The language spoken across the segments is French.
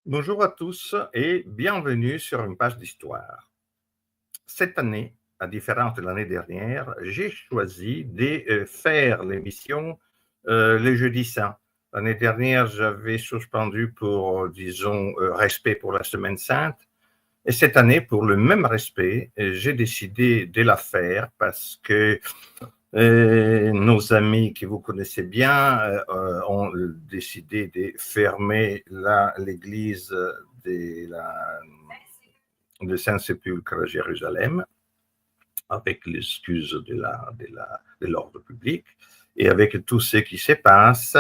Bonjour à tous et bienvenue sur une page d'histoire. Cette année, à différence de l'année dernière, j'ai choisi de faire l'émission les jeudis saints. L'année dernière, j'avais suspendu pour, disons, respect pour la semaine sainte. Et cette année, pour le même respect, j'ai décidé de la faire parce que nos amis que vous connaissez bien ont décidé de fermer l'église de Saint-Sépulcre à Jérusalem avec l'excuse de l'ordre public. Et avec tout ce qui se passe,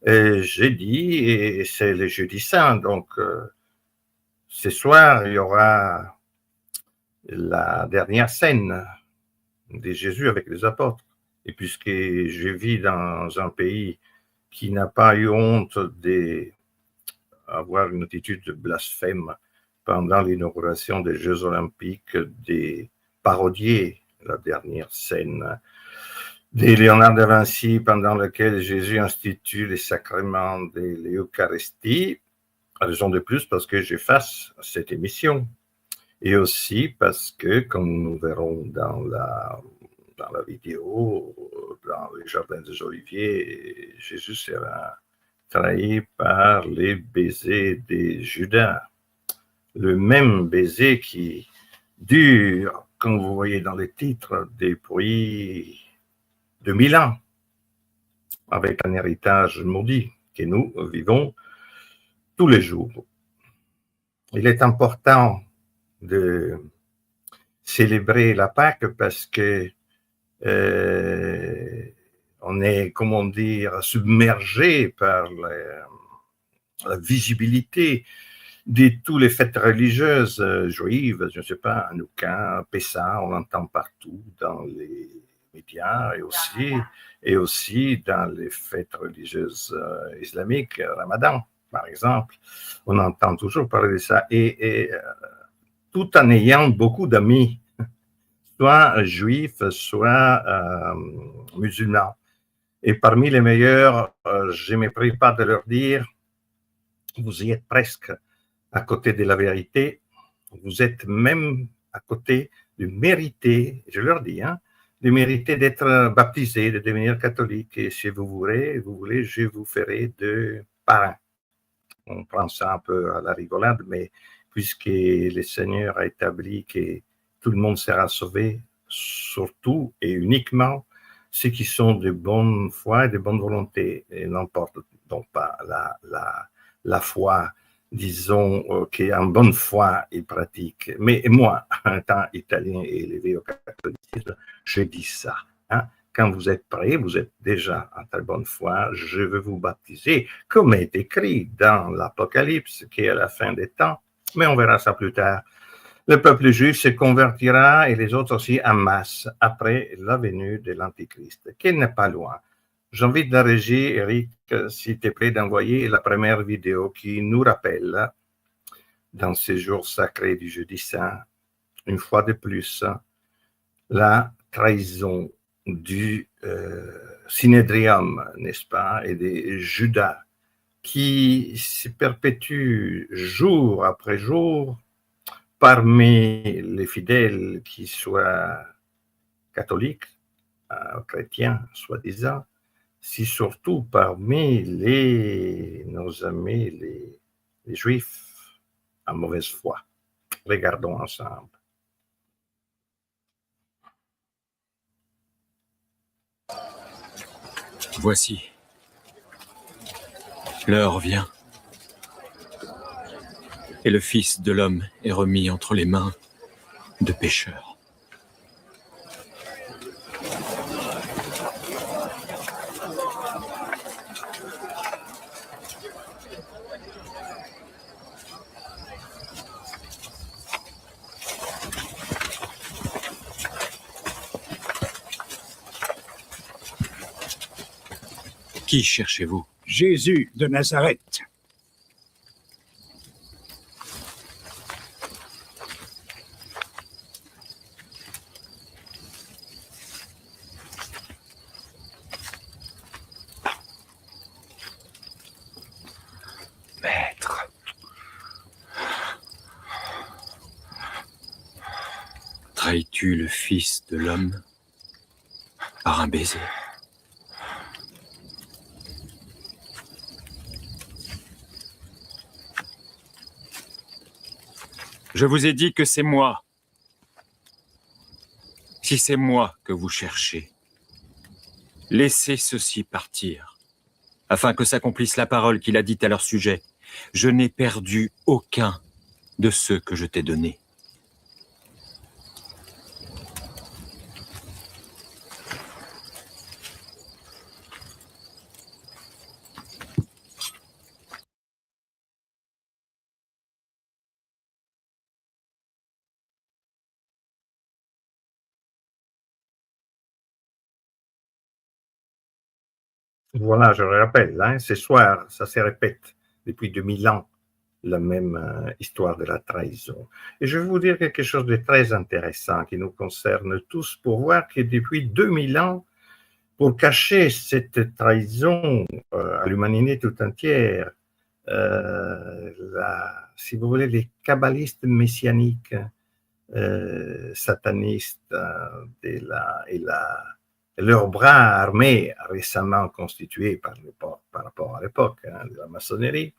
j'ai dit, et c'est le jeudi saint, donc ce soir, il y aura la dernière scène de Jésus avec les apôtres. Et puisque je vis dans un pays qui n'a pas eu honte d'avoir une attitude de blasphème pendant l'inauguration des Jeux Olympiques, de parodier la dernière scène de Léonard de Vinci pendant laquelle Jésus institue les sacrements de l'Eucharistie, raison de plus parce que je fasse cette émission. Et aussi parce que, comme nous verrons dans la vidéo, dans les jardins des Oliviers, Jésus sera trahi par les baisers de Judas. Le même baiser qui dure, comme vous voyez dans les titres, depuis 2000 ans, avec un héritage maudit que nous vivons tous les jours. Il est important de célébrer la Pâque parce que on est, comment dire, submergé par la visibilité de toutes les fêtes religieuses juives, je ne sais pas, Hanouka, Pessah, on l'entend partout dans les médias et aussi dans les fêtes religieuses islamiques, Ramadan, par exemple. On entend toujours parler de ça. Et tout en ayant beaucoup d'amis, soit juifs, soit musulmans. Et parmi les meilleurs, je ne me prive pas de leur dire, vous y êtes presque à côté de la vérité, vous êtes même à côté de mériter, je leur dis, de mériter d'être baptisé, de devenir catholique. Et si vous voulez, je vous ferai de parrain. On prend ça un peu à la rigolade, mais puisque le Seigneur a établi que tout le monde sera sauvé, surtout et uniquement ceux qui sont de bonne foi et de bonne volonté, et n'importe donc pas la foi, disons, qui est en bonne foi et pratique. Mais moi, en tant italien et élevé au catholicisme, je dis ça. Quand vous êtes prêts, vous êtes déjà en très bonne foi, je veux vous baptiser, comme est écrit dans l'Apocalypse, qui est à la fin des temps, mais on verra ça plus tard. Le peuple juif se convertira et les autres aussi en masse après la venue de l'Antichrist, qui n'est pas loin. J'invite la régie, Eric, s'il te plaît, d'envoyer la première vidéo qui nous rappelle, dans ces jours sacrés du Jeudi Saint, une fois de plus, la trahison du Synédrium, n'est-ce pas, et des Judas, qui se perpétuent jour après jour parmi les fidèles qui soient catholiques, chrétiens, soi-disant, si surtout parmi nos amis, les juifs à mauvaise foi. Regardons ensemble. Voici. L'heure vient. Et le Fils de l'homme est remis entre les mains de pécheurs. Qui cherchez-vous? Jésus de Nazareth. Maître, trahis-tu le Fils de l'homme par un baiser? Je vous ai dit que c'est moi. Si c'est moi que vous cherchez, laissez ceux-ci partir, afin que s'accomplisse la parole qu'il a dite à leur sujet. Je n'ai perdu aucun de ceux que je t'ai donnés. Voilà, je le rappelle, hein, ce soir, ça se répète depuis 2000 ans, la même histoire de la trahison. Et je vais vous dire quelque chose de très intéressant qui nous concerne tous pour voir que depuis 2000 ans, pour cacher cette trahison à l'humanité tout entière, si vous voulez, les kabbalistes messianiques, satanistes leur bras armé récemment constitué par rapport à l'époque de la maçonnerie,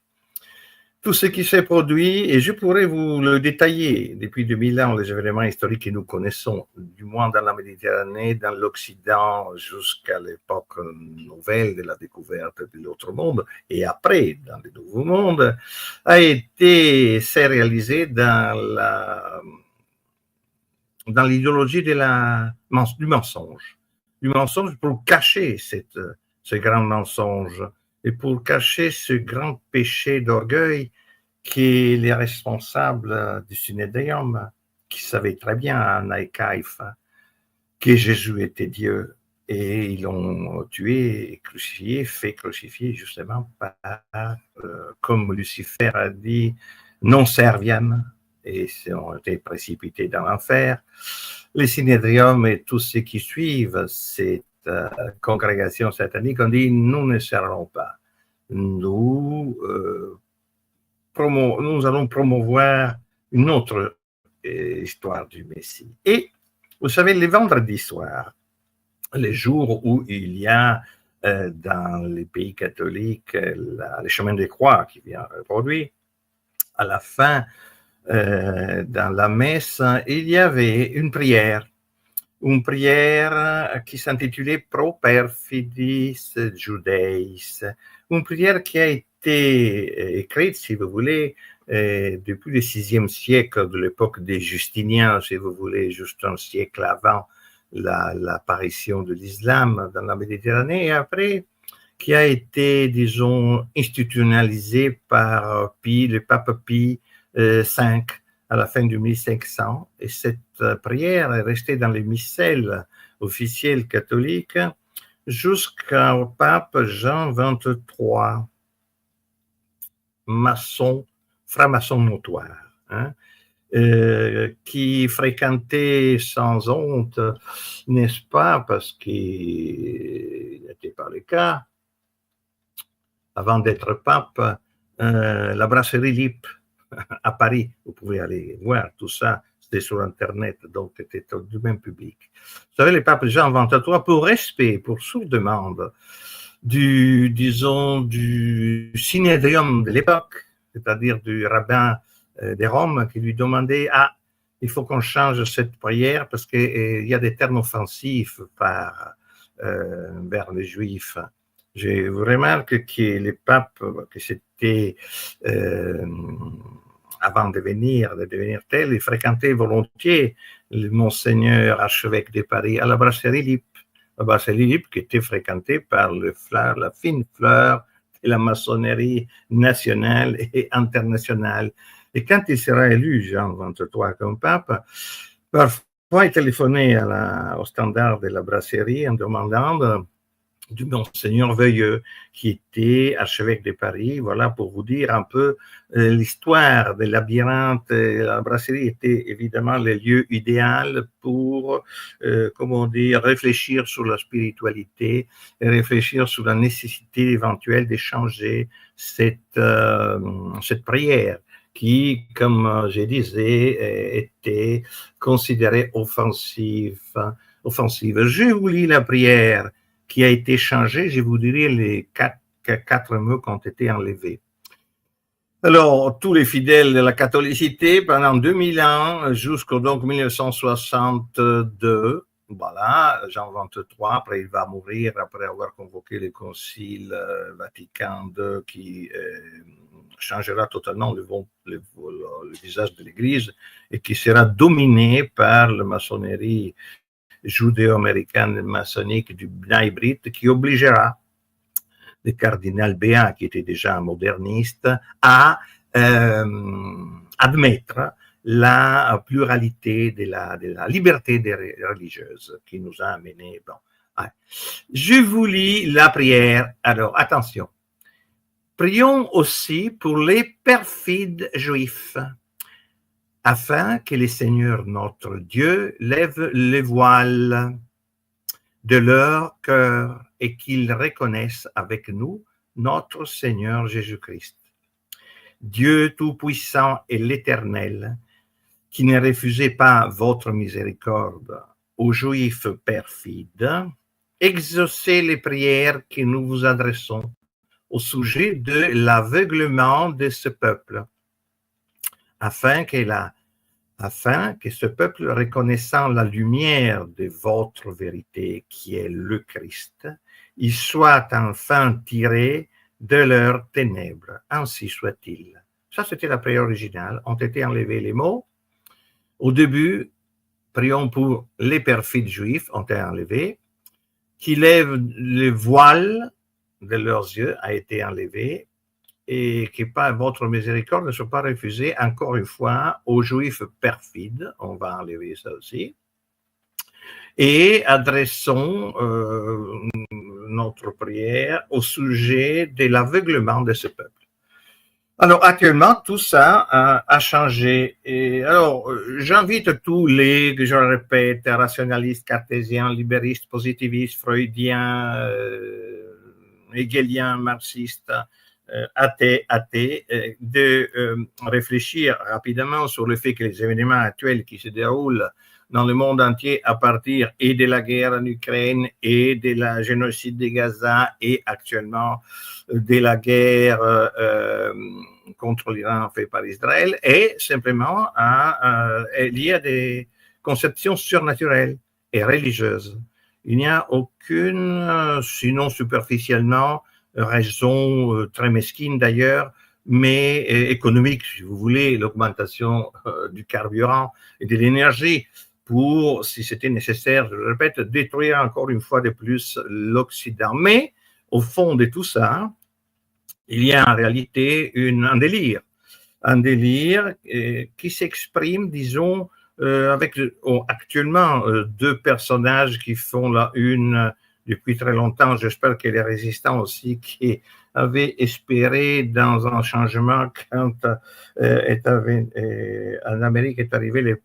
tout ce qui s'est produit, et je pourrais vous le détailler depuis 2000 ans, les événements historiques que nous connaissons, du moins dans la Méditerranée, dans l'Occident, jusqu'à l'époque nouvelle de la découverte de l'autre monde, et après, dans le nouveau monde, s'est réalisé dans l'idéologie du mensonge. Du mensonge pour cacher ce grand mensonge et pour cacher ce grand péché d'orgueil qui est les responsables du Synhédrium, qui savaient très bien, Anna et Caïphe, que Jésus était Dieu, et ils l'ont tué et crucifié, fait crucifier justement par, comme Lucifer a dit, non serviam, et ils ont été précipités dans l'enfer. Les Synhédrium et tous ceux qui suivent cette congrégation satanique ont dit, nous ne servons pas. Nous allons promouvoir une autre histoire du Messie. Et vous savez, les vendredis soirs, les jours où il y a dans les pays catholiques le chemin des croix qui vient reproduire, à la fin, dans la messe, il y avait une prière qui s'intitulait Pro Perfidis Judeis, une prière qui a été écrite, si vous voulez, depuis le VIe siècle, de l'époque des Justiniens, si vous voulez, juste un siècle avant l'apparition de l'islam dans la Méditerranée, et après, qui a été, disons, institutionnalisée par le pape Pie V à la fin du 1500, et cette prière est restée dans les missels officiels catholiques jusqu'au pape Jean XXIII, franc-maçon notoire, hein, qui fréquentait sans honte, n'est-ce pas, parce qu'il n'était pas le cas, avant d'être pape, la brasserie Lippe à Paris. Vous pouvez aller voir tout ça, c'était sur Internet, donc c'était du même public. Vous savez, le pape Jean XXIII, pour respect, pour sous-demande du Synhédrium de l'époque, c'est-à-dire du rabbin de Rome, qui lui demandait, il faut qu'on change cette prière parce qu'il y a des termes offensifs vers les Juifs. Je remarque que les papes, que c'était avant de devenir tel, ils fréquentaient volontiers le Monseigneur archevêque de Paris à la brasserie Lippe. La brasserie Lippe qui était fréquentée par la fine fleur de la maçonnerie nationale et internationale. Et quand il sera élu, Jean XXIII, comme pape, parfois il téléphonait au standard de la brasserie en demandant du Monseigneur Veuilleux, qui était archevêque de Paris, voilà, pour vous dire un peu l'histoire des labyrinthes. La brasserie était évidemment le lieu idéal pour, réfléchir sur la spiritualité et réfléchir sur la nécessité éventuelle d'échanger cette prière qui, comme je disais, était considérée offensive. Je vous lis la prière qui a été changée, je vous dirai les quatre mots qui ont été enlevés. Alors, tous les fidèles de la catholicité, pendant 2000 ans, jusqu'au donc 1962, voilà, Jean XXIII, après il va mourir, après avoir convoqué le Concile Vatican II qui changera totalement le visage de l'Église et qui sera dominé par la maçonnerie judéo-américaine maçonnique du B'nai B'rith qui obligera le cardinal Béat, qui était déjà un moderniste, à admettre la pluralité de la liberté des religieuses qui nous a amenés. Bon. Je vous lis la prière. Alors, attention. Prions aussi pour les perfides juifs, afin que le Seigneur notre Dieu lève le voile de leur cœur et qu'ils reconnaissent avec nous notre Seigneur Jésus-Christ. Dieu Tout-Puissant et l'Éternel, qui ne refusez pas votre miséricorde aux Juifs perfides, exaucez les prières que nous vous adressons au sujet de l'aveuglement de ce peuple, afin que ce peuple, reconnaissant la lumière de votre vérité, qui est le Christ, il soit enfin tiré de leurs ténèbres. Ainsi soit-il. Ça, c'était la prière originale. Ont été enlevés les mots. Au début, prions pour les perfides juifs, ont été enlevés. Qui lèvent le voile de leurs yeux, a été enlevé. Et que par votre miséricorde ne soit pas refusée, encore une fois, aux Juifs perfides, on va enlever ça aussi, et adressons notre prière au sujet de l'aveuglement de ce peuple. Alors, actuellement, tout ça a changé. Et alors, j'invite tous les, je le répète, rationalistes, cartésiens, libéristes, positivistes, freudiens, hegeliens, marxistes, athées, de réfléchir rapidement sur le fait que les événements actuels qui se déroulent dans le monde entier à partir et de la guerre en Ukraine et de la génocide de Gaza et actuellement de la guerre contre l'Iran fait par Israël est simplement lié à des conceptions surnaturelles et religieuses. Il n'y a aucune, sinon superficiellement, raison très mesquine d'ailleurs, mais économique, si vous voulez, l'augmentation du carburant et de l'énergie pour, si c'était nécessaire, je le répète, détruire encore une fois de plus l'Occident. Mais au fond de tout ça, il y a en réalité un délire qui s'exprime, disons, avec actuellement deux personnages qui font la une depuis très longtemps. J'espère que les résistants aussi qui avaient espéré dans un changement quand en Amérique est arrivé le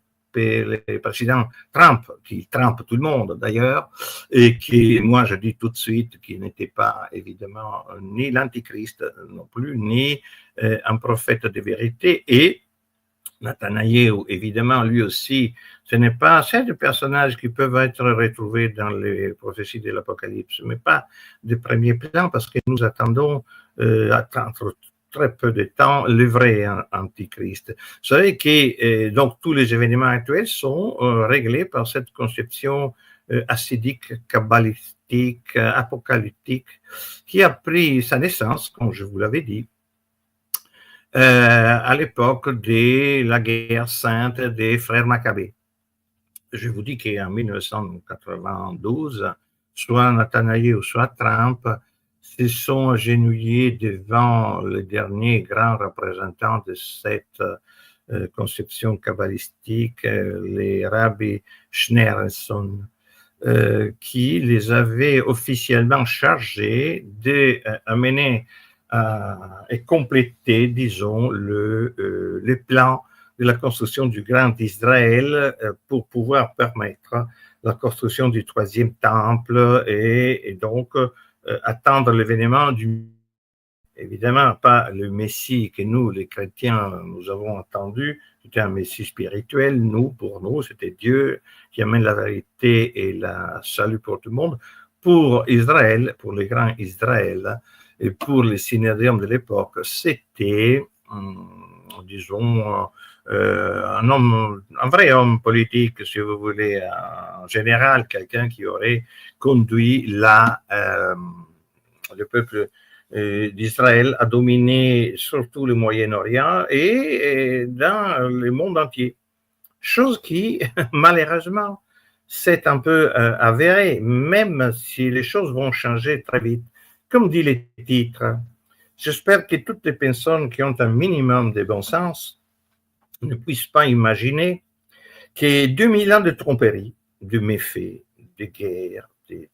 président Trump, qui trompe tout le monde d'ailleurs, et qui, moi je dis tout de suite, qui n'était pas évidemment ni l'antichrist non plus, ni un prophète de vérité, et Nathanaël, évidemment, lui aussi, ce n'est pas ces personnages qui peuvent être retrouvés dans les prophéties de l'Apocalypse, mais pas de premier plan, parce que nous attendons attendre très peu de temps le vrai antichrist. Vous savez que donc tous les événements actuels sont réglés par cette conception acidique, kabbalistique, apocalyptique, qui a pris sa naissance, comme je vous l'avais dit, à l'époque de la guerre sainte des frères Maccabées. Je vous dis qu'en 1992, soit Nathanaël ou soit Trump se sont agenouillés devant le dernier grand représentant de cette conception kabbalistique, les rabbis Schneerson, qui les avait officiellement chargés d'amener et compléter, disons, le plan de la construction du Grand Israël pour pouvoir permettre la construction du troisième temple et donc attendre l'événement du évidemment pas le Messie que nous, les chrétiens, nous avons entendu. C'était un Messie spirituel. Pour nous, c'était Dieu qui amène la vérité et le salut pour tout le monde. Pour Israël, pour les grands Israël et pour les synodiums de l'époque, c'était, disons, un vrai homme politique, si vous voulez, en général, quelqu'un qui aurait conduit le peuple d'Israël à dominer surtout le Moyen-Orient et dans le monde entier. Chose qui, malheureusement, s'est un peu avérée, même si les choses vont changer très vite. Comme dit les titres, j'espère que toutes les personnes qui ont un minimum de bon sens ne puissent pas imaginer que 2000 ans de tromperie, de méfaits, de guerres, des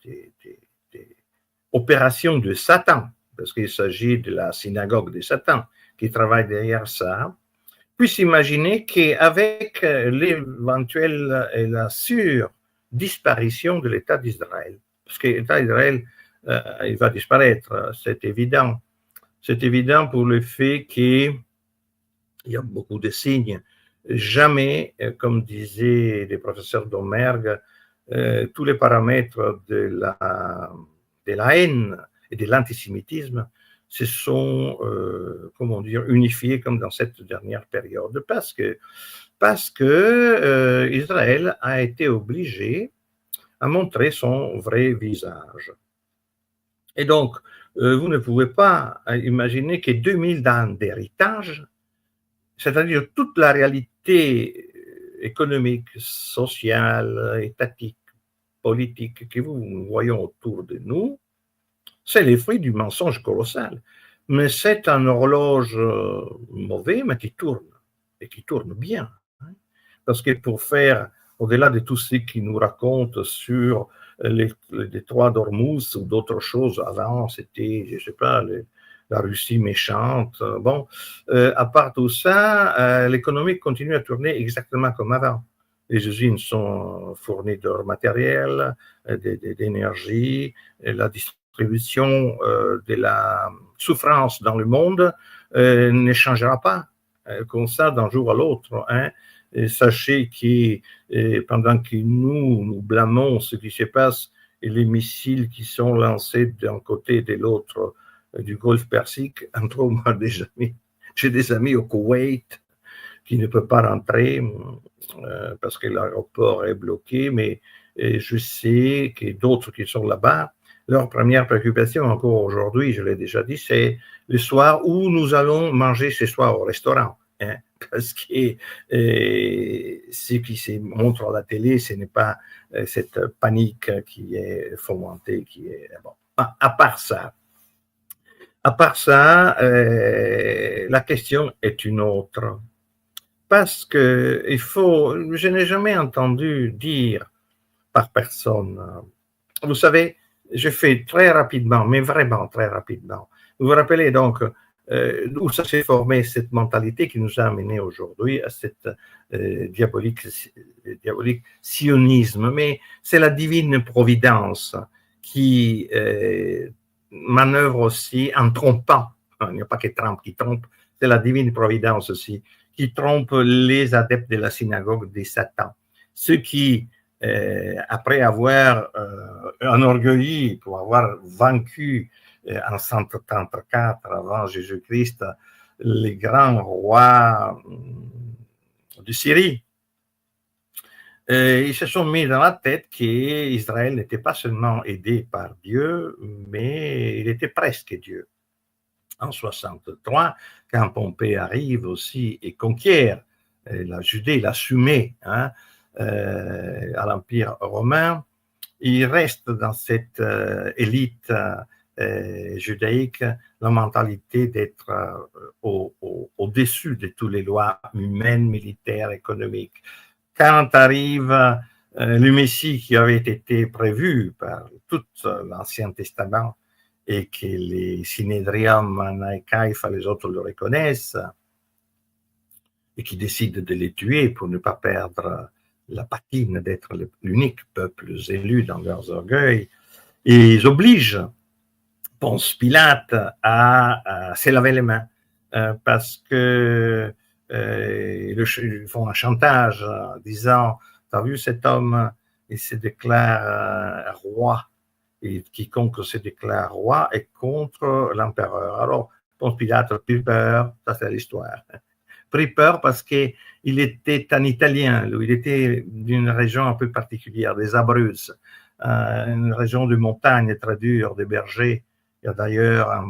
opérations de Satan, parce qu'il s'agit de la synagogue de Satan qui travaille derrière ça, puissent imaginer qu'avec l'éventuelle et la sûre disparition de l'État d'Israël, parce que l'État d'Israël, il va disparaître, c'est évident. C'est évident pour le fait qu'il y a beaucoup de signes. Jamais, comme disaient les professeurs d'Omergue, tous les paramètres de la haine et de l'antisémitisme se sont, unifiés comme dans cette dernière période, parce que Israël a été obligé à montrer son vrai visage. Et donc, vous ne pouvez pas imaginer que 2000 ans d'héritage, c'est-à-dire toute la réalité économique, sociale, étatique, politique que nous voyons autour de nous, c'est les fruits du mensonge colossal. Mais c'est un horloge mauvais, mais qui tourne, et qui tourne bien. Parce que pour faire, au-delà de tout ce qu'ils nous racontent sur les détroits d'Ormuz ou d'autres choses, avant c'était, je ne sais pas, la Russie méchante. Bon, à part tout ça, l'économie continue à tourner exactement comme avant. Les usines sont fournies de matériel, d'énergie, la distribution de la souffrance dans le monde ne changera pas comme ça d'un jour à l'autre. Hein. Et sachez que pendant que nous blâmons ce qui se passe et les missiles qui sont lancés d'un côté et de l'autre du Golfe Persique, entre moi, j'ai des amis au Koweït qui ne peuvent pas rentrer parce que l'aéroport est bloqué, mais je sais que d'autres qui sont là-bas, leur première préoccupation, encore aujourd'hui, je l'ai déjà dit, c'est le soir où nous allons manger ce soir au restaurant. Hein, parce que ce qui se montre à la télé, ce n'est pas cette panique qui est fomentée, qui est bon. À part ça, la question est une autre. Parce que je n'ai jamais entendu dire par personne, vous savez, je fais très rapidement, mais vraiment très rapidement. Vous vous rappelez donc où ça s'est formé, cette mentalité qui nous a amené aujourd'hui à cette diabolique sionisme, mais c'est la divine providence qui manœuvre aussi en trompant. Il n'y a pas que Trump qui trompe, c'est la divine providence aussi qui trompe les adeptes de la synagogue de Satan. Ceux qui, après avoir enorgueilli, pour avoir vaincu en 134 avant Jésus-Christ les grands rois de Syrie, ils se sont mis dans la tête qu'Israël n'était pas seulement aidé par Dieu, mais il était presque Dieu. En 63, quand Pompée arrive aussi et conquiert la Judée, la soumet à l'Empire romain, il reste dans cette élite judaïque la mentalité d'être au-dessus de toutes les lois humaines, militaires, économiques. Quand arrive le Messie qui avait été prévu par tout l'Ancien Testament, et que les Sinédrium, Anna et Caïpha, les autres le reconnaissent, et qui décident de les tuer pour ne pas perdre la patine d'être l'unique peuple élu dans leurs orgueils, et ils obligent Ponce Pilate s'est lavé les mains parce que ils font un chantage en disant « T'as vu cet homme, il se déclare roi, et quiconque se déclare roi est contre l'empereur. » Alors, Ponce Pilate a pris peur, ça c'est l'histoire. Pris peur parce qu'il était un Italien, lui, il était d'une région un peu particulière, des Abruzzes, une région de montagne très dure, des bergers. Il y a d'ailleurs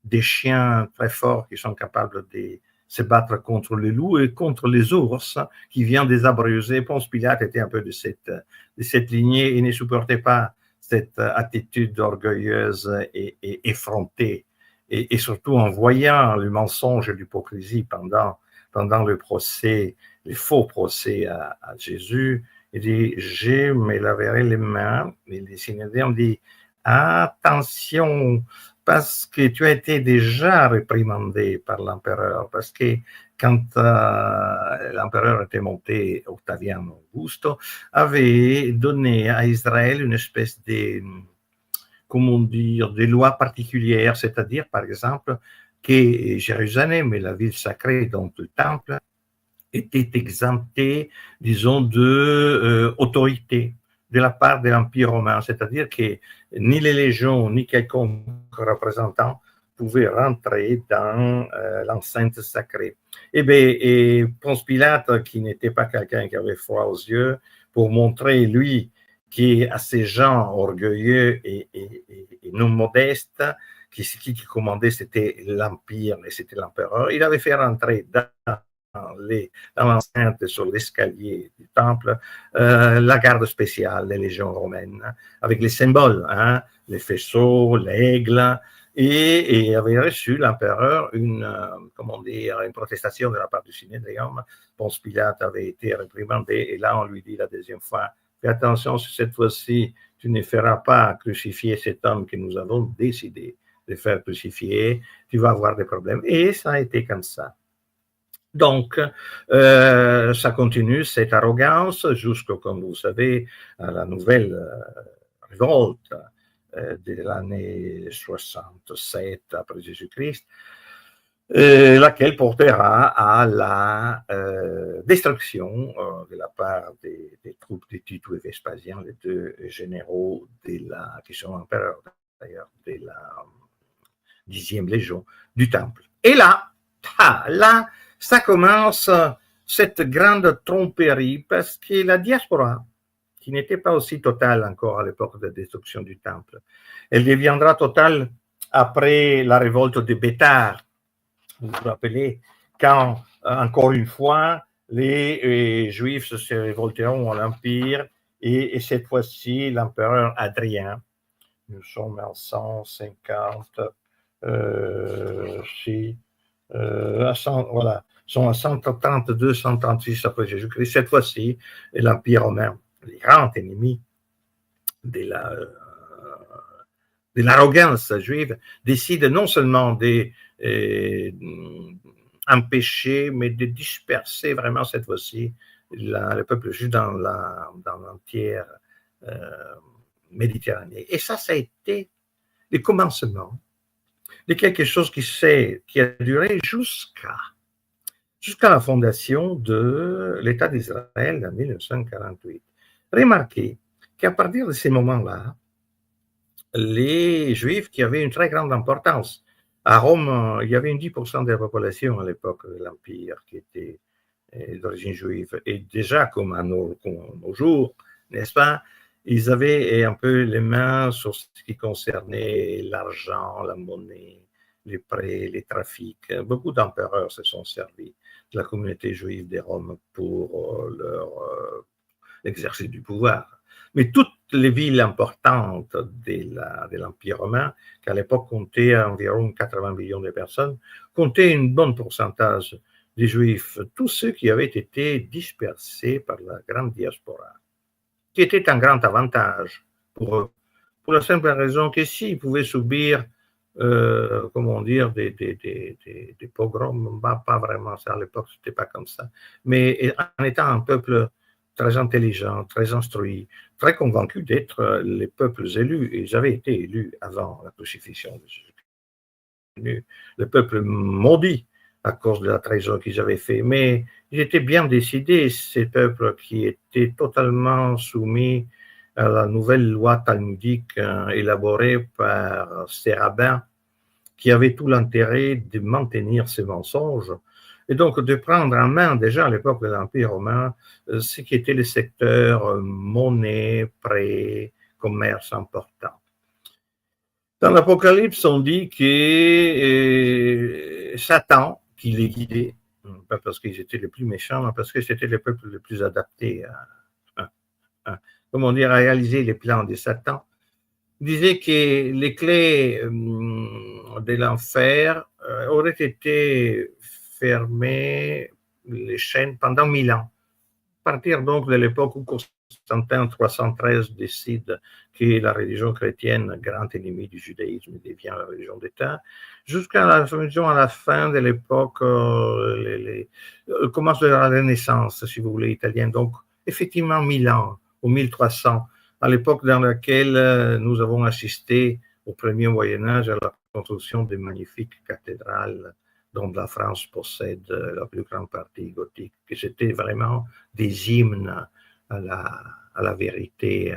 des chiens très forts qui sont capables de se battre contre les loups et contre les ours qui viennent des Abruzzes. Et Ponce Pilate était un peu de cette lignée et ne supportait pas cette attitude orgueilleuse et effrontée. Et surtout en voyant le mensonge et l'hypocrisie pendant le procès, les faux procès à Jésus, il dit « Je me laverai les mains ». Et les Synhédriens dit « Attention, parce que tu as été déjà réprimandé par l'empereur, parce que quand l'empereur était monté, Octavian Augusto avait donné à Israël une espèce de, comment dire, de lois particulières, c'est-à-dire, par exemple, que Jérusalem, la ville sacrée, donc le temple, était exemptée, disons, de autorité de la part de l'Empire romain, c'est-à-dire que ni les légions, ni quelconque représentant pouvaient rentrer dans l'enceinte sacrée. Et Ponce Pilate, qui n'était pas quelqu'un qui avait froid aux yeux, pour montrer, lui, qui à ces gens orgueilleux et non modestes, qui commandait, c'était l'Empire et c'était l'empereur, il avait fait rentrer dans l'enceinte, sur l'escalier du temple, la garde spéciale des légions romaines, avec les symboles, les faisceaux, l'aigle, et avait reçu l'empereur une protestation de la part du Synhédrium. Ponce Pilate avait été réprimandé, et là on lui dit la deuxième fois, fais attention, cette fois-ci, tu ne feras pas crucifier cet homme que nous avons décidé de faire crucifier, tu vas avoir des problèmes. Et ça a été comme ça. Donc, ça continue, cette arrogance, jusqu'au, comme vous savez, à la nouvelle révolte de l'année 67 après Jésus-Christ, laquelle portera à la destruction de la part des troupes de Tito et Vespasien, les deux généraux qui sont empereurs d'ailleurs de la 10e Légion du Temple. Et là, ça commence cette grande tromperie parce que la diaspora, qui n'était pas aussi totale encore à l'époque de la destruction du temple, elle deviendra totale après la révolte de Béthard. Vous vous rappelez, quand, encore une fois, les Juifs se révolteront à l'Empire et cette fois-ci, l'empereur Adrien, nous sommes en 150, voilà, sont à 132, 136 après Jésus-Christ. Cette fois-ci, l'Empire romain, les grands ennemis de l'arrogance juive, décide non seulement d'empêcher, mais de disperser vraiment cette fois-ci le peuple juif dans l'entière Méditerranée. Et ça a été le commencement de quelque chose qui a duré jusqu'à la fondation de l'État d'Israël en 1948. Remarquez qu'à partir de ces moments-là, les Juifs qui avaient une très grande importance, à Rome, il y avait 10% de la population à l'époque de l'Empire qui était d'origine juive, et déjà comme à nos jours, n'est-ce pas, ils avaient un peu les mains sur ce qui concernait l'argent, la monnaie, les prêts, les trafics. Beaucoup d'empereurs se sont servis de la communauté juive de Rome pour l'exercice du pouvoir. Mais toutes les villes importantes de l'Empire romain, qui à l'époque comptaient environ 80 millions de personnes, comptaient un bon pourcentage des Juifs, tous ceux qui avaient été dispersés par la grande diaspora, qui était un grand avantage pour eux, pour la simple raison que s'ils pouvaient subir, comment dire, des pogroms, pas vraiment, ça à l'époque, c'était pas comme ça, mais en étant un peuple très intelligents, très instruits, très convaincus d'être les peuples élus. Et ils avaient été élus avant la crucifixion de Jésus. Le peuple maudit à cause de la trahison qu'ils avaient fait. Mais ils étaient bien décidés, ces peuples qui étaient totalement soumis à la nouvelle loi talmudique élaborée par ces rabbins qui avaient tout l'intérêt de maintenir ces mensonges et donc de prendre en main déjà à l'époque de l'Empire romain ce qui était le secteur monnaie, prêt, commerce important. Dans l'Apocalypse, on dit que Satan, qui les guidait, pas parce qu'ils étaient les plus méchants, mais parce que c'était le peuple le plus adapté à comment dire, à réaliser les plans de Satan, disait que les clés de l'enfer auraient été fermées, les chaînes, pendant 1000 ans. À partir donc de l'époque où Constantin 313 décide que la religion chrétienne, grand ennemi du judaïsme, devient la religion d'État, jusqu'à la fin de l'époque, commence la Renaissance, si vous voulez, italienne. Donc, effectivement, 1000 ans, ou 1300, à l'époque dans laquelle nous avons assisté au premier Moyen-Âge à la construction de magnifiques cathédrales dont la France possède la plus grande partie gothique, que c'était vraiment des hymnes à la vérité,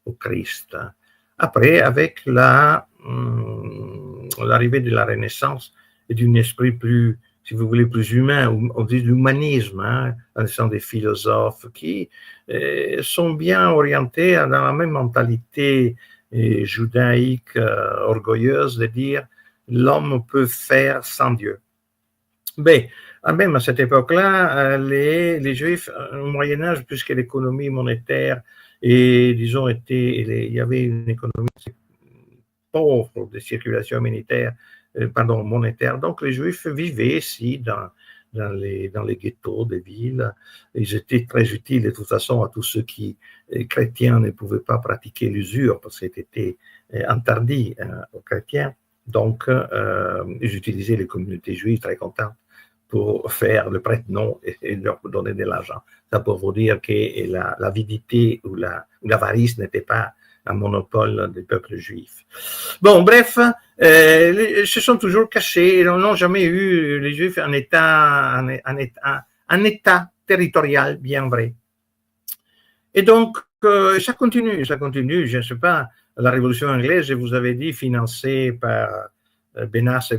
au Christ. Après, avec l'arrivée de la Renaissance et d'un esprit plus, si vous voulez, plus humain, on dit l'humanisme, dans le sens des philosophes qui sont bien orientés dans la même mentalité judaïque orgueilleuse de dire l'homme peut faire sans Dieu. Mais même à cette époque-là, les Juifs, au Moyen-Âge, puisque l'économie monétaire et, disons, il y avait une économie pauvre de circulation monétaire, donc les Juifs vivaient ici dans les ghettos des villes. Ils étaient très utiles de toute façon à tous ceux qui, chrétiens, ne pouvaient pas pratiquer l'usure parce que c'était interdit aux chrétiens. Donc, ils utilisaient les communautés juives très contentes pour faire le prête-nom et leur donner de l'argent. Ça pour vous dire que l'avidité ou l'avarice n'était pas un monopole des peuples juifs. Bon, bref, ils se sont toujours cachés, ils n'ont jamais eu, les Juifs, un état territorial bien vrai. Et donc, ça continue, je ne sais pas, la Révolution anglaise, je vous avais dit, financée par Menas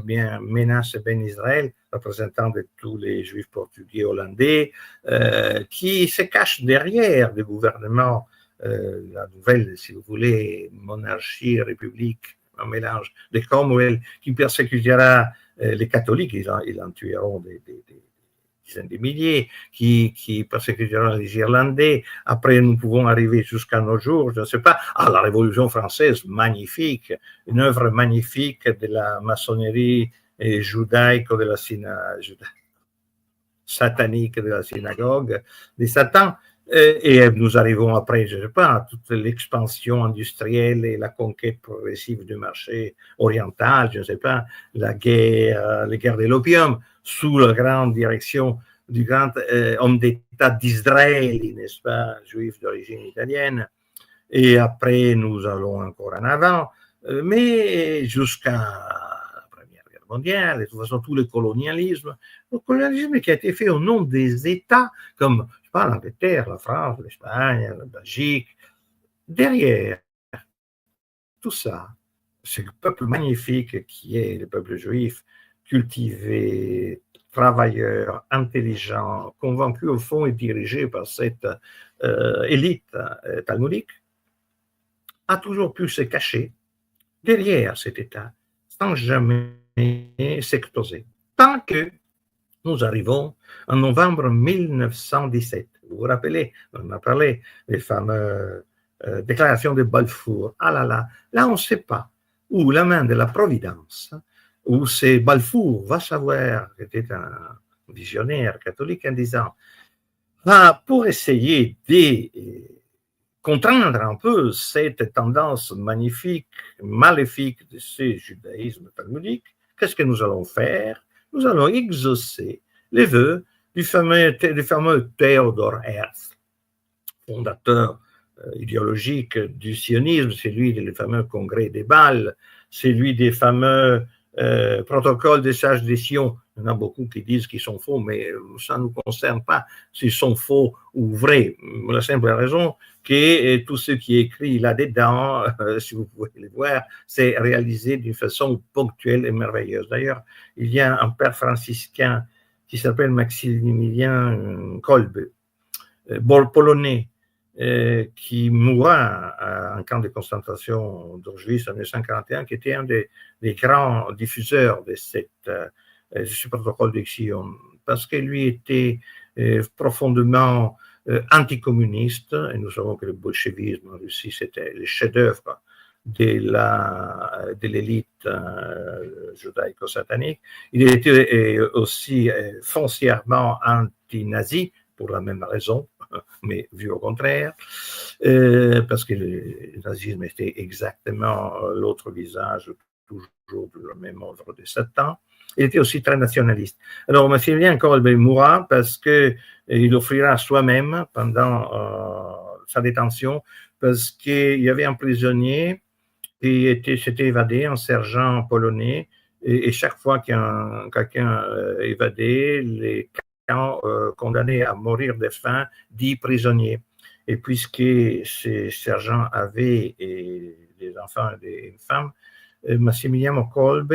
Ben Israël, représentant de tous les Juifs portugais hollandais, qui se cachent derrière le gouvernement, la nouvelle, si vous voulez, monarchie, république, un mélange de Cromwell, qui persécutera les catholiques, ils en tueront des dizaines de milliers, qui persécuteront les Irlandais. Après, nous pouvons arriver jusqu'à nos jours, je ne sais pas, à la Révolution française, magnifique, une œuvre magnifique de la maçonnerie judaïque, de la satanique de la synagogue de Satan. Et nous arrivons après, je ne sais pas, à toute l'expansion industrielle et la conquête progressive du marché oriental, je ne sais pas, les guerres de l'opium, sous la grande direction du grand homme d'État d'Israël, n'est-ce pas, juif d'origine italienne. Et après, nous allons encore en avant, mais jusqu'à la Première Guerre mondiale, et de toute façon, tout le colonialisme qui a été fait au nom des États, comme l'Angleterre, la France, l'Espagne, la Belgique. Derrière tout ça, ce peuple magnifique qui est le peuple juif, cultivé, travailleur, intelligent, convaincu au fond et dirigé par cette élite talmudique, a toujours pu se cacher derrière cet État sans jamais s'exposer. Tant que nous arrivons en novembre 1917. Vous vous rappelez, on a parlé des fameuses déclarations de Balfour. Ah là on ne sait pas où la main de la Providence, où c'est Balfour, va savoir, était un visionnaire catholique, en disant, pour essayer de contraindre un peu cette tendance magnifique, maléfique de ce judaïsme talmudique, qu'est-ce que nous allons faire? Nous allons exaucer les vœux du fameux Theodor Herzl. fondateur idéologique du sionisme, c'est lui des fameux congrès des Bâles, c'est lui des fameux protocoles des sages des Sion. Il y en a beaucoup qui disent qu'ils sont faux, mais ça ne nous concerne pas s'ils sont faux ou vrais. Pour la simple raison que tout ce qui est écrit là-dedans, si vous pouvez le voir, c'est réalisé d'une façon ponctuelle et merveilleuse. D'ailleurs, il y a un père franciscain qui s'appelle Maximilien Kolbe, polonais, qui mourra en camp de concentration d'Auschwitz en 1941, qui était un des grands diffuseurs de ce protocole de Sion, parce que lui était profondément anticommuniste, et nous savons que le bolchevisme en Russie, c'était le chef-d'œuvre de l'élite judaïco-satanique. Il était aussi foncièrement anti-nazi, pour la même raison, mais vu au contraire, parce que le nazisme était exactement l'autre visage, toujours de la même œuvre de Satan. Il était aussi très nationaliste. Alors, Maximilien Kolbe mourra parce qu'il offrira soi-même pendant sa détention, parce qu'il y avait un prisonnier qui s'était évadé, un sergent polonais, et chaque fois qu'un quelqu'un évadait, les condamnés à mourir de faim, 10 prisonniers. Et puisque ces sergents avaient des enfants et des femmes, Massimiliano Kolbe,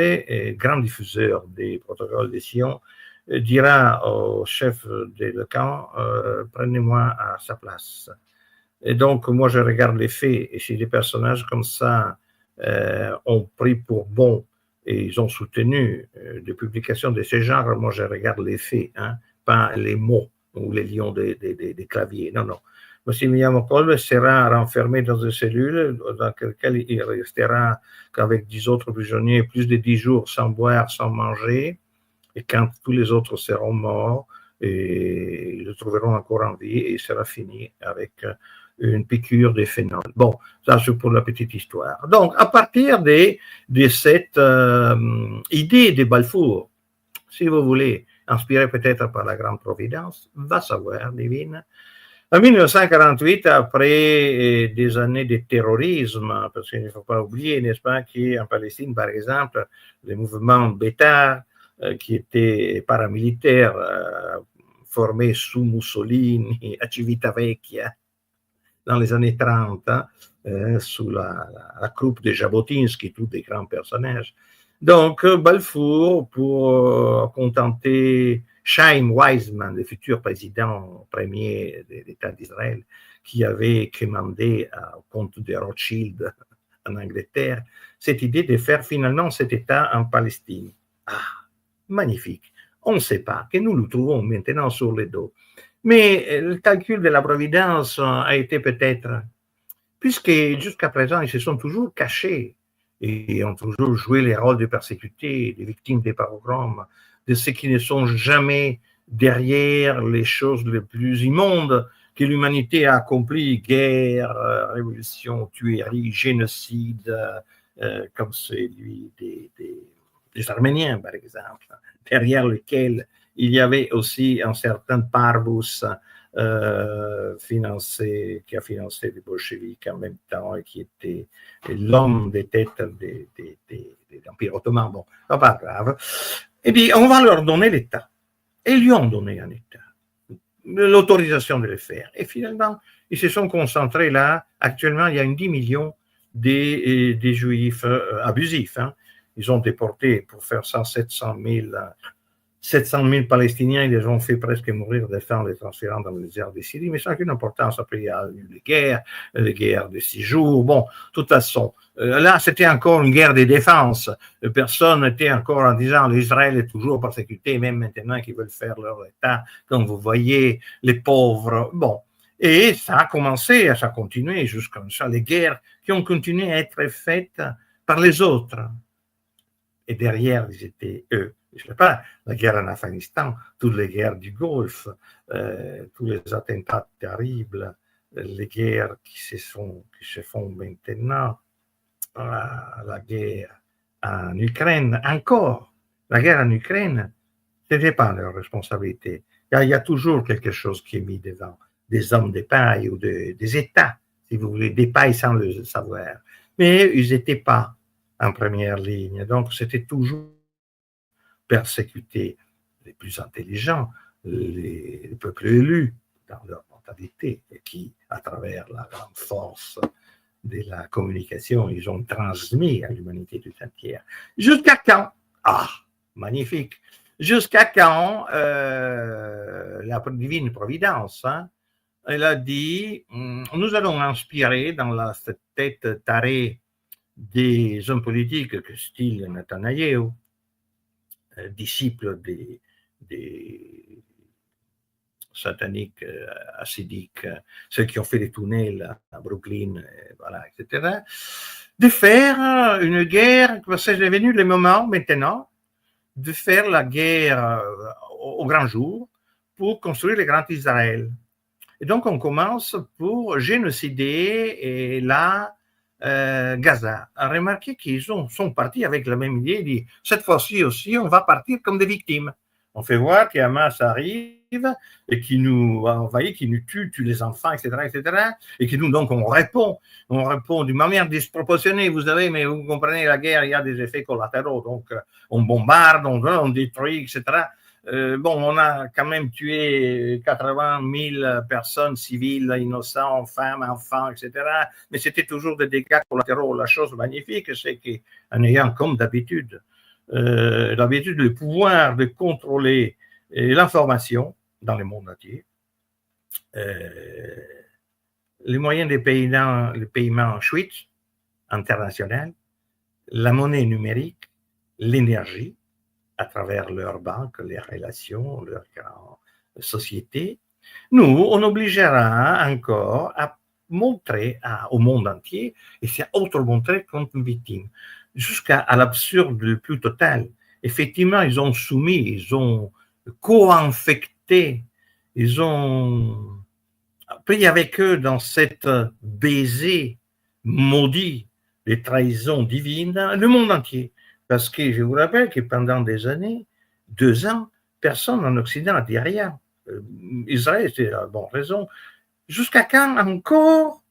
grand diffuseur des protocoles de Sion, dira au chef de camp, prenez-moi à sa place. Et donc, moi, je regarde les faits, et si des personnages comme ça ont pris pour bon et ils ont soutenu des publications de ce genre, moi, je regarde les faits, hein, pas les mots ou les lions des claviers. Non, non. Massimiliano Kolbe sera renfermé dans une cellule dans laquelle il restera qu'avec 10 autres prisonniers plus de 10 jours sans boire, sans manger, et quand tous les autres seront morts, et ils le trouveront encore en vie, et il sera fini avec une piqûre de phénol. Bon, ça c'est pour la petite histoire. Donc, à partir de cette idée de Balfour, si vous voulez, inspirée peut-être par la grande providence, va savoir, divine. En 1948, après des années de terrorisme, parce qu'il ne faut pas oublier, n'est-ce pas, qu'en Palestine, par exemple, le mouvement Beta, qui était paramilitaire, formé sous Mussolini, à Civitavecchia, dans les années 30, sous la croupe de Jabotinsky, tous des grands personnages. Donc, Balfour, pour contenter Chaim Weizmann, le futur président premier de l'État d'Israël, qui avait commandé au compte de Rothschild en Angleterre, cette idée de faire finalement cet État en Palestine. Ah, magnifique. On ne sait pas, que nous le trouvons maintenant sur le dos. Mais le calcul de la Providence a été peut-être, puisque jusqu'à présent, ils se sont toujours cachés et ont toujours joué les rôles de persécutés, des victimes des pogroms, de ceux qui ne sont jamais derrière les choses les plus immondes que l'humanité a accomplies, guerre, révolution, tuerie, génocide, comme celui des Arméniens, par exemple, derrière lequel il y avait aussi un certain Parvus qui a financé les bolcheviks en même temps et qui était l'homme des têtes de l'Empire ottoman. Bon, pas grave. Et puis, on va leur donner l'État. Et ils lui ont donné un État, l'autorisation de le faire. Et finalement, ils se sont concentrés là. Actuellement, il y a 10 millions des juifs abusifs. Hein. Ils ont déporté, pour faire ça, 700 000 Palestiniens, ils les ont fait presque mourir de faim en les transférant dans le désert de Syrie, mais sans aucune importance. Après, il y a eu les guerres de 6 jours. Bon, de toute façon, là, c'était encore une guerre de défense. Personne n'était encore en disant l'Israël est toujours persécuté, même maintenant qu'ils veulent faire leur État. Comme vous voyez, les pauvres. Bon. Et ça a commencé, ça a continué jusqu'à ça, les guerres qui ont continué à être faites par les autres. Et derrière, ils étaient eux. Je ne sais pas, la guerre en Afghanistan, toutes les guerres du Golfe, tous les attentats terribles, les guerres qui se font maintenant, la guerre en Ukraine, encore, la guerre en Ukraine, ce n'était pas leur responsabilité. Il y a toujours quelque chose qui est mis devant. des hommes des pailles ou des États, si vous voulez, des pailles sans le savoir. Mais ils n'étaient pas en première ligne. Donc, c'était toujours persécuter les plus intelligents, les peuples élus dans leur mentalité, et qui, à travers la grande force de la communication, ils ont transmis à l'humanité tout entière. Jusqu'à quand? Ah, magnifique. Jusqu'à quand la divine providence, hein, elle a dit, nous allons inspirer dans cette tête tarée des hommes politiques, style Netanyahou, disciples des sataniques, hassidiques, ceux qui ont fait les tunnels à Brooklyn, voilà, etc., de faire une guerre, parce que c'est devenu le moment maintenant de faire la guerre au grand jour pour construire le grand Israël. Et donc on commence pour génocider et là Gaza. Remarquez qu'ils sont partis avec la même idée, dit cette fois-ci aussi on va partir comme des victimes. On fait voir qu'Hamas arrive et qui nous envahit, qui nous tue les enfants, etc., etc., et qui nous, donc, on répond d'une manière disproportionnée, vous savez, mais vous comprenez, la guerre, il y a des effets collatéraux, donc on bombarde, on détruit, etc. Bon, on a quand même tué 80 000 personnes civiles, innocents, femmes, enfants, etc., mais c'était toujours des dégâts collatéraux. La chose magnifique, c'est qu'en ayant, comme d'habitude, le pouvoir de contrôler l'information dans le monde entier, les moyens de paiement Switch international, la monnaie numérique, l'énergie à travers leurs banques, les relations, leurs grandes sociétés, nous, on obligera encore à montrer au monde entier, et c'est autre montrer comme une victime, jusqu'à l'absurde le plus total. Effectivement, ils ont soumis, ils ont co-infecté, ils ont pris avec eux dans cette baiser maudit des trahisons divines le monde entier. Parce que je vous rappelle que pendant des années, 2 ans, personne en Occident n'a dit rien. Israël, c'est la bonne raison. Jusqu'à quand encore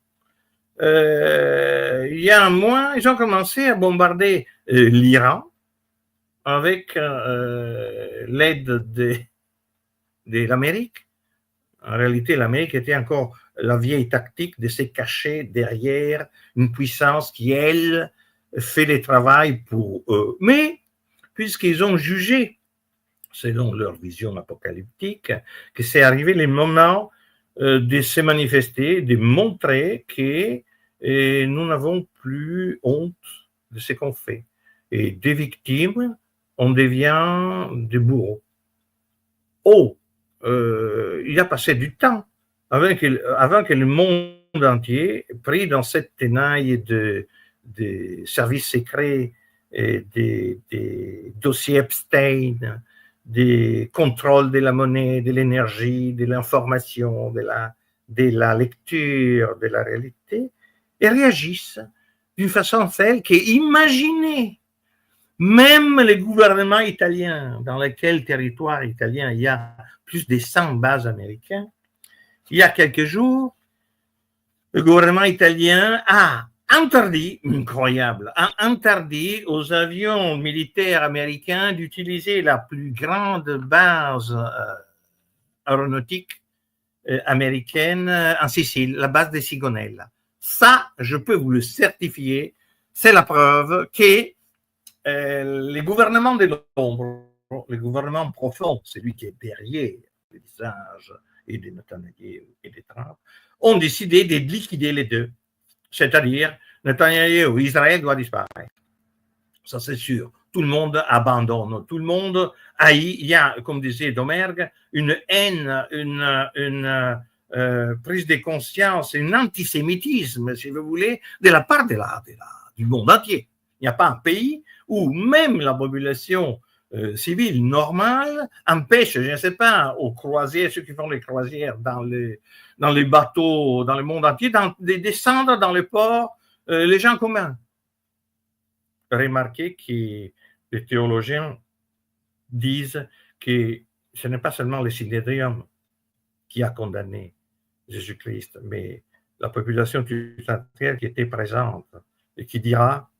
il y a un mois, ils ont commencé à bombarder l'Iran avec l'aide de l'Amérique. En réalité, l'Amérique était encore la vieille tactique de se cacher derrière une puissance qui, elle, fait le travail pour eux. Mais, puisqu'ils ont jugé, selon leur vision apocalyptique, que c'est arrivé le moment de se manifester, de montrer que nous n'avons plus honte de ce qu'on fait. Et des victimes, on devient des bourreaux. Oh, il a passé du temps avant que le monde entier, pris dans cette tenaille de services secrets, et des dossiers Epstein, des contrôles de la monnaie, de l'énergie, de l'information, de la lecture, de la réalité, et réagissent d'une façon telle qu'imaginez même les gouvernements italiens, dans lesquels territoire italien il y a plus de 100 bases américaines, il y a quelques jours, le gouvernement italien a interdit, incroyable, a interdit aux avions militaires américains d'utiliser la plus grande base aéronautique américaine en Sicile, la base de Sigonella. Ça, je peux vous le certifier, c'est la preuve que les gouvernements de l'ombre, le gouvernement profond, celui qui est derrière les visages et de Netanyahou et de Trump, ont décidé de liquider les deux. C'est-à-dire, Netanyahou, Israël doit disparaître. Ça, c'est sûr. Tout le monde abandonne. Tout le monde haït. Il y a, comme disait Domergue, une haine, une prise de conscience, un antisémitisme, si vous voulez, de la part du monde entier. Il n'y a pas un pays où même la population civile normale empêche, je ne sais pas, aux croisières, ceux qui font les croisières dans les bateaux, dans le monde entier, de descendre dans les ports, les gens communs. Remarquez que les théologiens disent que ce n'est pas seulement le Synhédrium qui a condamné Jésus-Christ, mais la population toute entière qui était présente et qui dira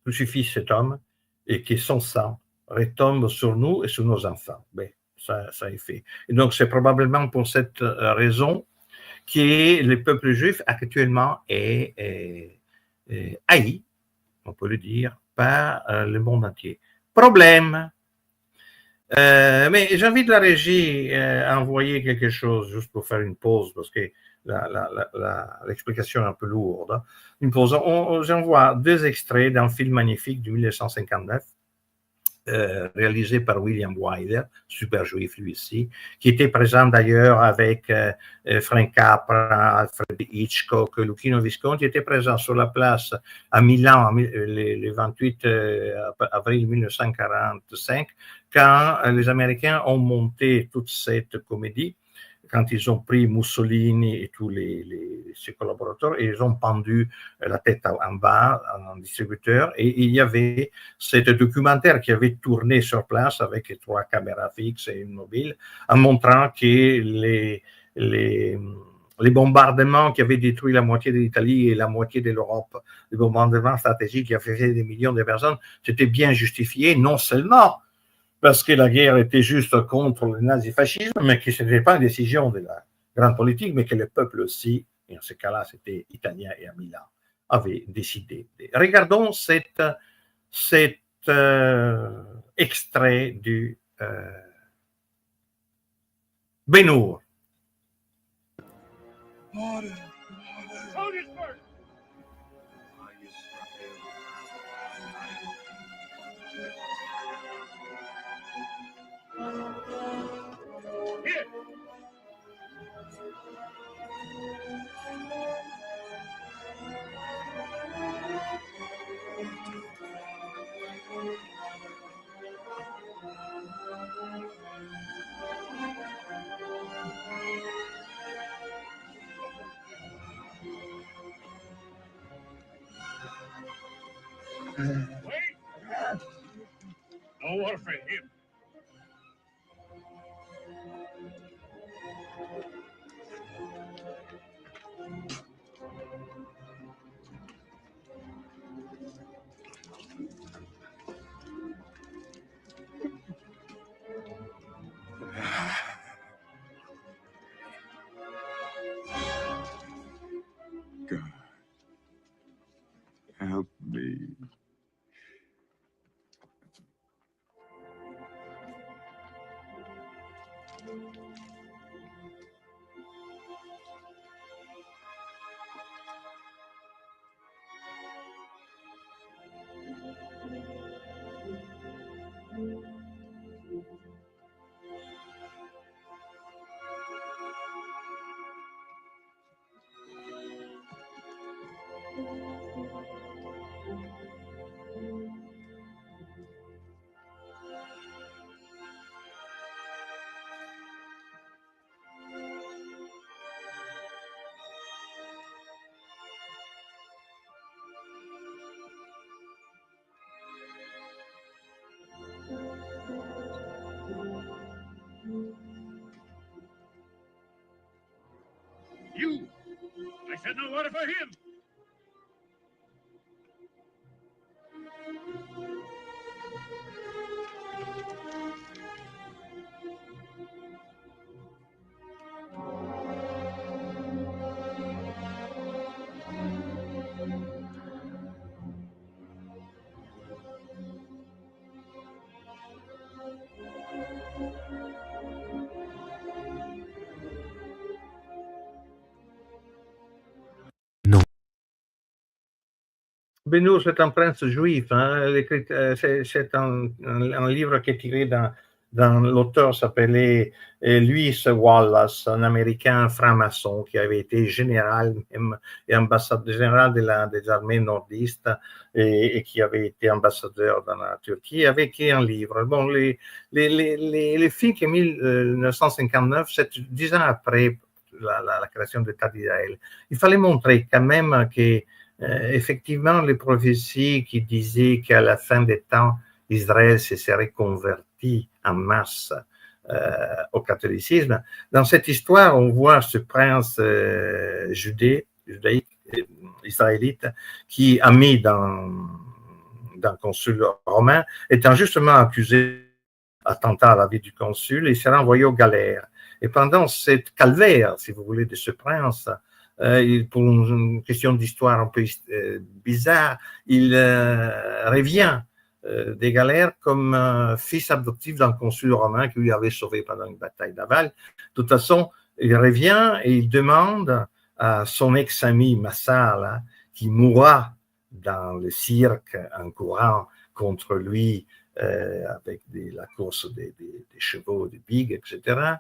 crucifie cet homme et que son sang retombe sur nous et sur nos enfants. Ben, ça est fait. Et donc, c'est probablement pour cette raison que le peuple juif actuellement est haï, on peut le dire, par le monde entier. Problème. Mais j'invite la régie à envoyer quelque chose juste pour faire une pause parce que l'explication est un peu lourde. Hein. Une pause. J'envoie 2 extraits d'un film magnifique de 1959 réalisé par William Wyler, super juif lui aussi, qui était présent d'ailleurs avec Frank Capra, Alfred Hitchcock, Luchino Visconti, était présent sur la place à Milan le 28 avril 1945, quand les Américains ont monté toute cette comédie, quand ils ont pris Mussolini et tous ses collaborateurs et ils ont pendu la tête en bas en distributeur et il y avait ce documentaire qui avait tourné sur place avec 3 caméras fixes et une mobile en montrant que les bombardements qui avaient détruit la moitié de l'Italie et la moitié de l'Europe, les bombardements stratégiques qui avaient fait des millions de personnes, c'était bien justifié, non seulement parce que la guerre était juste contre le nazifascisme, mais que ce n'était pas une décision de la grande politique, mais que le peuple aussi, et en ce cas-là, c'était italien et à Milan, avait décidé. Regardons cet extrait du Ben-Hur. Wait! No water for him. God, help me. You! I said no water for him! Ben-Hur, c'est un prince juif. Hein. C'est un livre qui est tiré d'un l'auteur s'appelait Lewis Wallace, un Américain franc-maçon qui avait été général même, et ambassadeur général des armées nordistes et qui avait été ambassadeur dans la Turquie, avait écrit un livre. Bon, les films qui 1959, c'est 10 ans après la création de l'État d'Israël. Il fallait montrer quand même que effectivement, les prophéties qui disaient qu'à la fin des temps, Israël se serait converti en masse au catholicisme. Dans cette histoire, on voit ce prince judaïque, israélite, qui, ami d'un consul romain, étant justement accusé d'attentat à la vie du consul, et sera envoyé aux galères. Et pendant cette calvaire, si vous voulez, de ce prince, pour une question d'histoire un peu bizarre, il revient des galères comme fils adoptif d'un consul romain qui lui avait sauvé pendant une bataille navale. De toute façon, il revient et il demande à son ex-ami Massala, qui mourra dans le cirque en courant contre lui avec la course des chevaux, des bigues, etc.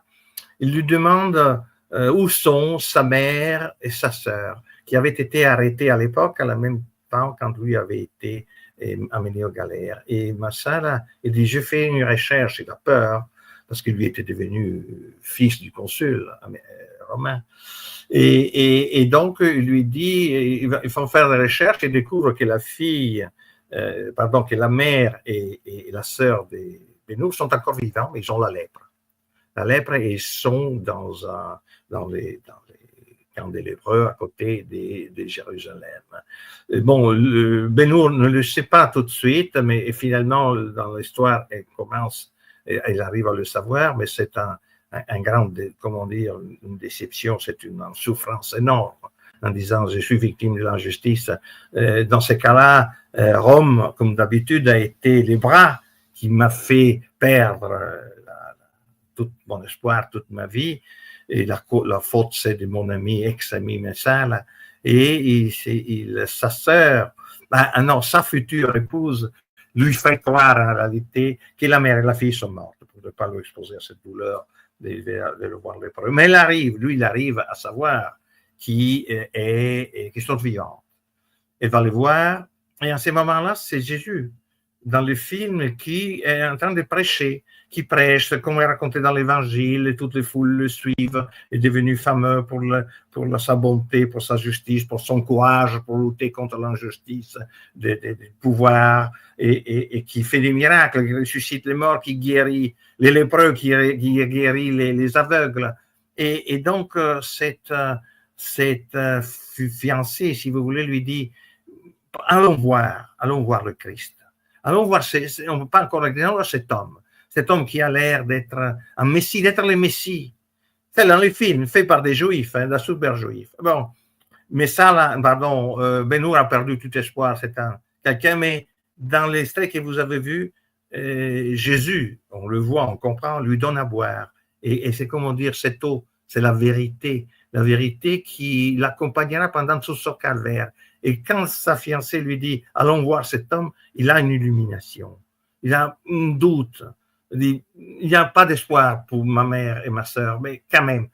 Il lui demande où sont sa mère et sa sœur, qui avaient été arrêtées à l'époque, à la même temps quand lui avait été amené aux galères. Et Massala, il dit, je fais une recherche, il a peur, parce qu'il lui était devenu fils du consul romain. Et donc, il lui dit, il faut faire des recherches, et découvre que la fille, que la mère et la sœur des Bénour sont encore vivants, mais ils ont la lèpre. La lèpre, et ils sont dans les camps des lépreux à côté de Jérusalem. Bon, Bénour ne le sait pas tout de suite, mais finalement, dans l'histoire, elle arrive à le savoir, mais c'est un grand, comment dire, une déception, c'est une souffrance énorme, en disant je suis victime de l'injustice. Dans ces cas-là, Rome, comme d'habitude, a été les bras qui m'a fait perdre tout mon espoir, toute ma vie. Et la faute, c'est de mon ami, ex-ami Messala. Et sa sœur, sa future épouse, lui fait croire en réalité que la mère et la fille sont mortes, pour ne pas lui exposer à cette douleur de le voir lépreux. Mais il arrive à savoir qui sont vivants. Elle va le voir, et à ce moment-là, c'est Jésus, dans le film, qui est en train de prêcher, qui prêche, comme est raconté dans l'Évangile, et toutes les foules le suivent, est devenu fameux pour sa bonté, pour sa justice, pour son courage, pour lutter contre l'injustice des pouvoirs, et qui fait des miracles, qui ressuscite les morts, qui guérit les lépreux, qui guérit les aveugles. Et donc, cette fiancée, si vous voulez, lui dit, allons voir le Christ. Allons voir, on ne peut pas encore regarder cet homme qui a l'air d'être un Messie, d'être le Messie. C'est dans les films, fait par des Juifs, des super Juifs. Bon, mais ça, Bénour a perdu tout espoir, c'est quelqu'un, mais dans l'extrait que vous avez vu, Jésus, on le voit, on comprend, lui donne à boire. Et c'est comment dire, cette eau, c'est la vérité qui l'accompagnera pendant tout son calvaire. Et quand sa fiancée lui dit, allons voir cet homme, il a une illumination. Il a un doute. Il dit, il n'y a pas d'espoir pour ma mère et ma sœur, mais quand même,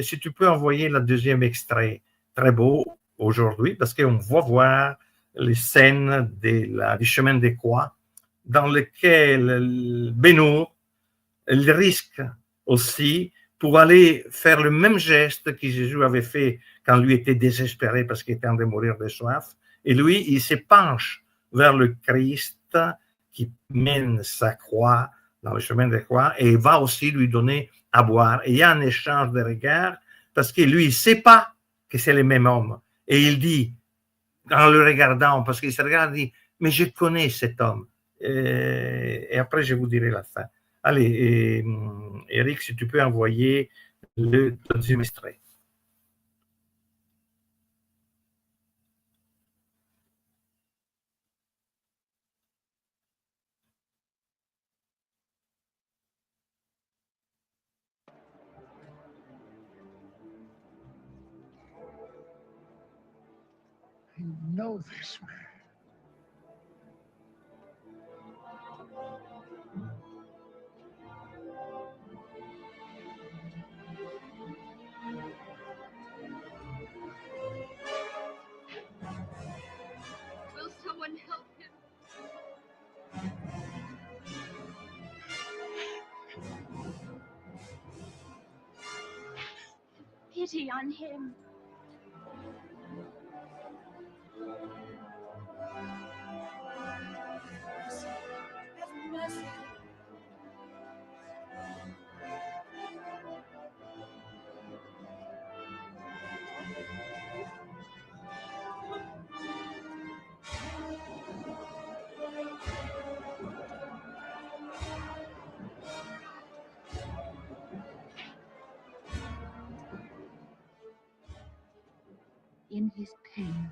si tu peux envoyer le deuxième extrait, très beau aujourd'hui, parce qu'on va voir les scènes du chemin des croix, dans lequel Bénour, il risque aussi pour aller faire le même geste que Jésus avait fait quand lui était désespéré parce qu'il était en train de mourir de soif. Et lui, il se penche vers le Christ qui mène sa croix dans le chemin de croix et il va aussi lui donner à boire. Et il y a un échange de regards parce que lui, il ne sait pas que c'est le même homme. Et il dit, en le regardant, parce qu'il se regarde, il dit, mais je connais cet homme. Et après, je vous dirai la fin. Allez, Eric, si tu peux envoyer le deuxième extrait. I know this man. Will someone help him? Pity on him. Have mercy. in his pain,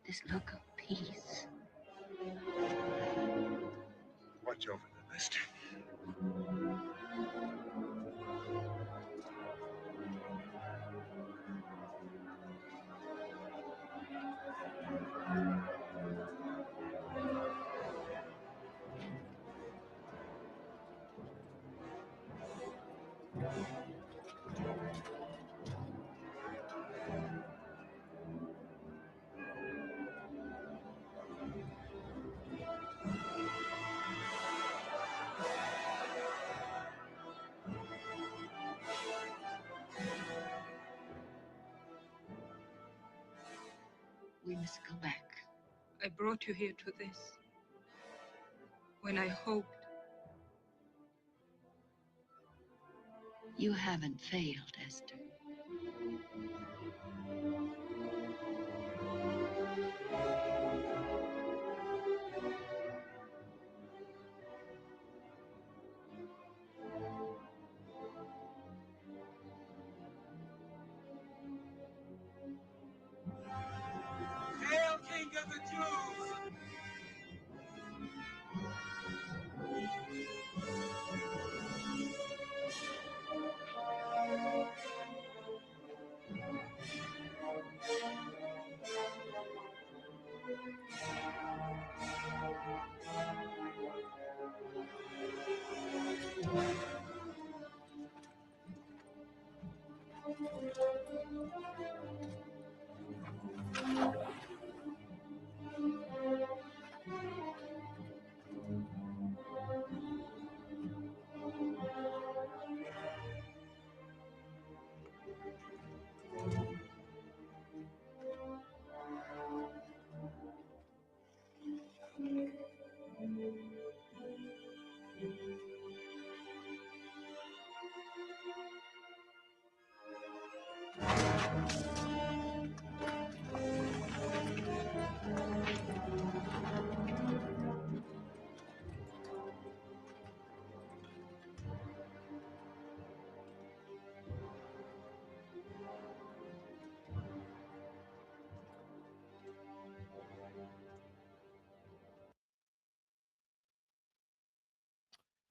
this look of peace. Watch over the list. We must go back. I brought you here to this when I hoped. You haven't failed, Esther. Hail, King of the Jews!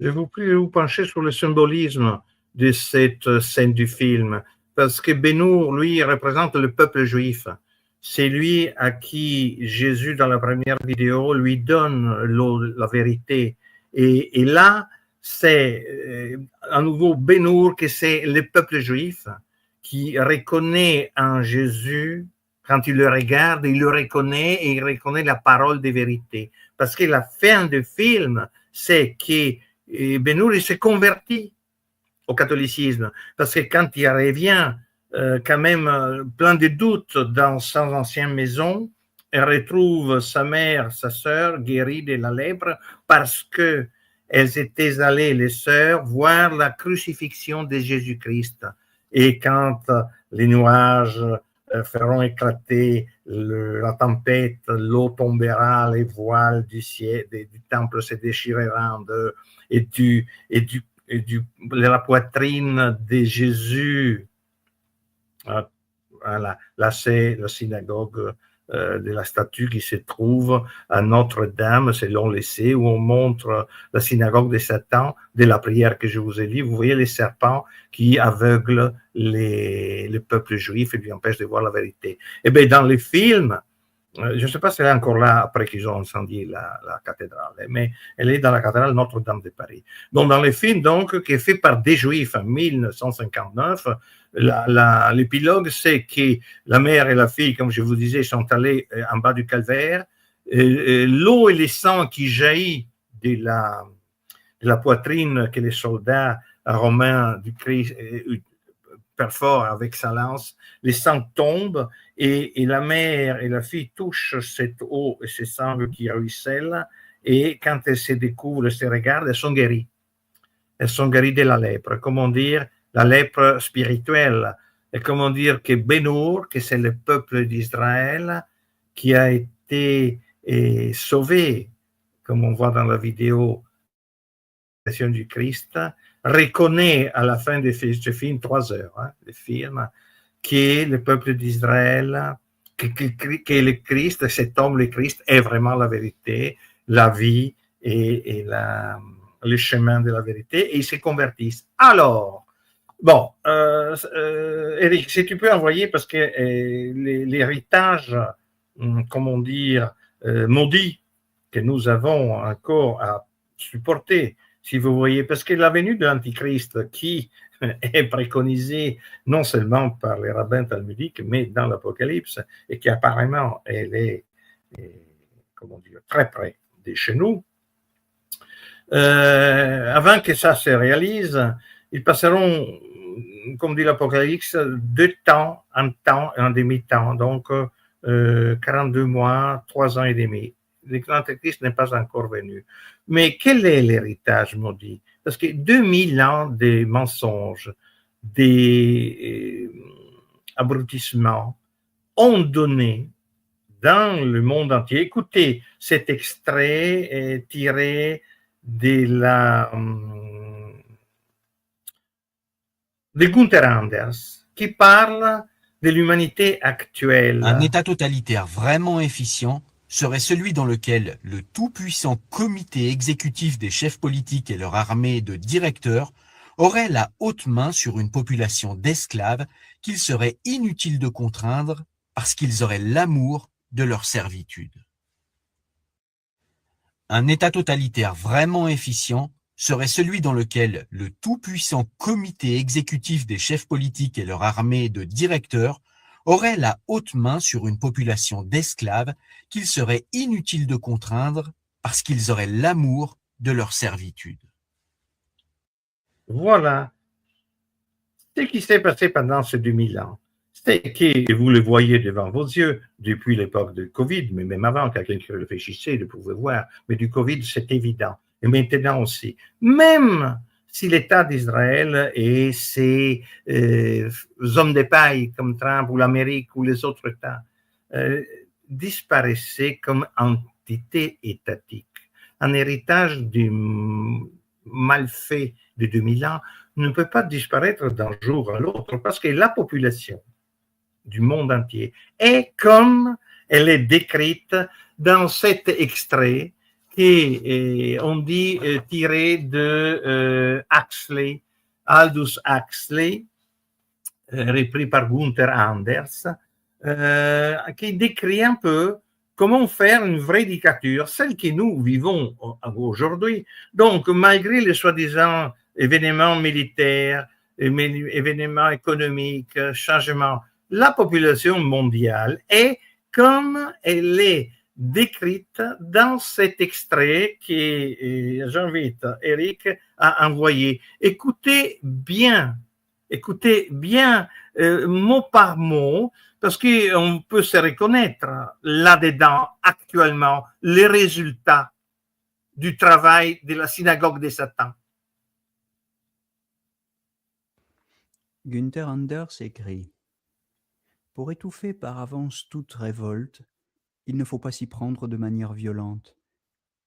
Je vous prie de vous pencher sur le symbolisme de cette scène du film, parce que Ben-Hur, lui, représente le peuple juif. C'est lui à qui Jésus, dans la première vidéo, lui donne la vérité. Et là, c'est à nouveau Ben-Hur que c'est le peuple juif qui reconnaît en Jésus, quand il le regarde, il le reconnaît et il reconnaît la parole de vérité. Parce que la fin du film, c'est que Ben-Hur il s'est converti au catholicisme, parce que quand il revient quand même plein de doutes dans sa ancienne maison, il retrouve sa mère, sa sœur guérie de la lèpre parce que elles étaient allées, les sœurs, voir la crucifixion de Jésus-Christ. Et quand les nuages feront éclater la tempête, l'eau tombera, les voiles du ciel, du temple se déchireront de la poitrine de Jésus. Voilà, là c'est la synagogue de la statue qui se trouve à Notre-Dame, c'est l'Enlacé, où on montre la synagogue de Satan, de la prière que je vous ai dit. Vous voyez les serpents qui aveuglent le peuple juif et lui empêchent de voir la vérité. Et bien, dans les films, je ne sais pas si elle est encore là après qu'ils ont incendié la cathédrale, mais elle est dans la cathédrale Notre-Dame de Paris. Donc, dans les films, donc, qui est fait par des Juifs en 1959, l'épilogue, c'est que la mère et la fille, comme je vous disais, sont allées en bas du calvaire. L'eau et le sang qui jaillit de la poitrine que les soldats romains du Christ perfore avec sa lance, les sangs tombent et la mère et la fille touchent cette eau et ce sang qui ruisselle, et quand elles se découvrent, elles se regardent, elles sont guéries. Elles sont guéries de la lèpre. Comment dire, la lèpre spirituelle. Et comment dire que Ben-Hur, que c'est le peuple d'Israël qui a été sauvé, comme on voit dans la vidéo du Christ, reconnaît à la fin de ce film, 3 heures, le film, que le peuple d'Israël, que le Christ, cet homme, le Christ, est vraiment la vérité, la vie et le chemin de la vérité, et ils se convertissent. Alors, bon, Eric, si tu peux envoyer, parce que l'héritage, comment dire, maudit que nous avons encore à supporter, si vous voyez, parce que la venue de l'Antichrist qui est préconisée non seulement par les rabbins talmudiques, mais dans l'Apocalypse, et qui apparemment elle est comment dire, très près de chez nous, avant que ça se réalise, ils passeront, comme dit l'Apocalypse, 2 temps, un temps et un demi-temps, donc 42 mois, 3 ans et demi. L'Antéchrist n'est pas encore venu. Mais quel est l'héritage maudit? Parce que 2000 ans de mensonges, des abrutissements ont donné dans le monde entier. Écoutez, cet extrait est tiré de Gunther Anders, qui parle de l'humanité actuelle. Un État totalitaire vraiment efficient serait celui dans lequel le tout-puissant comité exécutif des chefs politiques et leur armée de directeurs aurait la haute main sur une population d'esclaves qu'il serait inutile de contraindre parce qu'ils auraient l'amour de leur servitude. Un État totalitaire vraiment efficient serait celui dans lequel le tout-puissant comité exécutif des chefs politiques et leur armée de directeurs aurait la haute main sur une population d'esclaves qu'il serait inutile de contraindre parce qu'ils auraient l'amour de leur servitude. Voilà ce qui s'est passé pendant ces 2000 ans. C'est que vous le voyez devant vos yeux depuis l'époque du Covid, mais même avant, quelqu'un qui réfléchissait, vous pouvez voir, mais du Covid, c'est évident. Et maintenant aussi. Même si l'État d'Israël et ses hommes de paille comme Trump ou l'Amérique ou les autres États disparaissaient comme entité étatique, un héritage du mal fait de 2000 ans ne peut pas disparaître d'un jour à l'autre parce que la population du monde entier est comme elle est décrite dans cet extrait qui on dit tiré de Huxley, Aldous Huxley, repris par Gunther Anders, qui décrit un peu comment faire une vraie dictature, celle que nous vivons aujourd'hui. Donc, malgré les soi-disant événements militaires, événements économiques, changements, la population mondiale est comme elle est décrite dans cet extrait que j'invite Eric à envoyer. Écoutez bien mot par mot, parce qu'on peut se reconnaître là-dedans actuellement les résultats du travail de la synagogue de Satan. Gunther Anders écrit : pour étouffer par avance toute révolte, il ne faut pas s'y prendre de manière violente.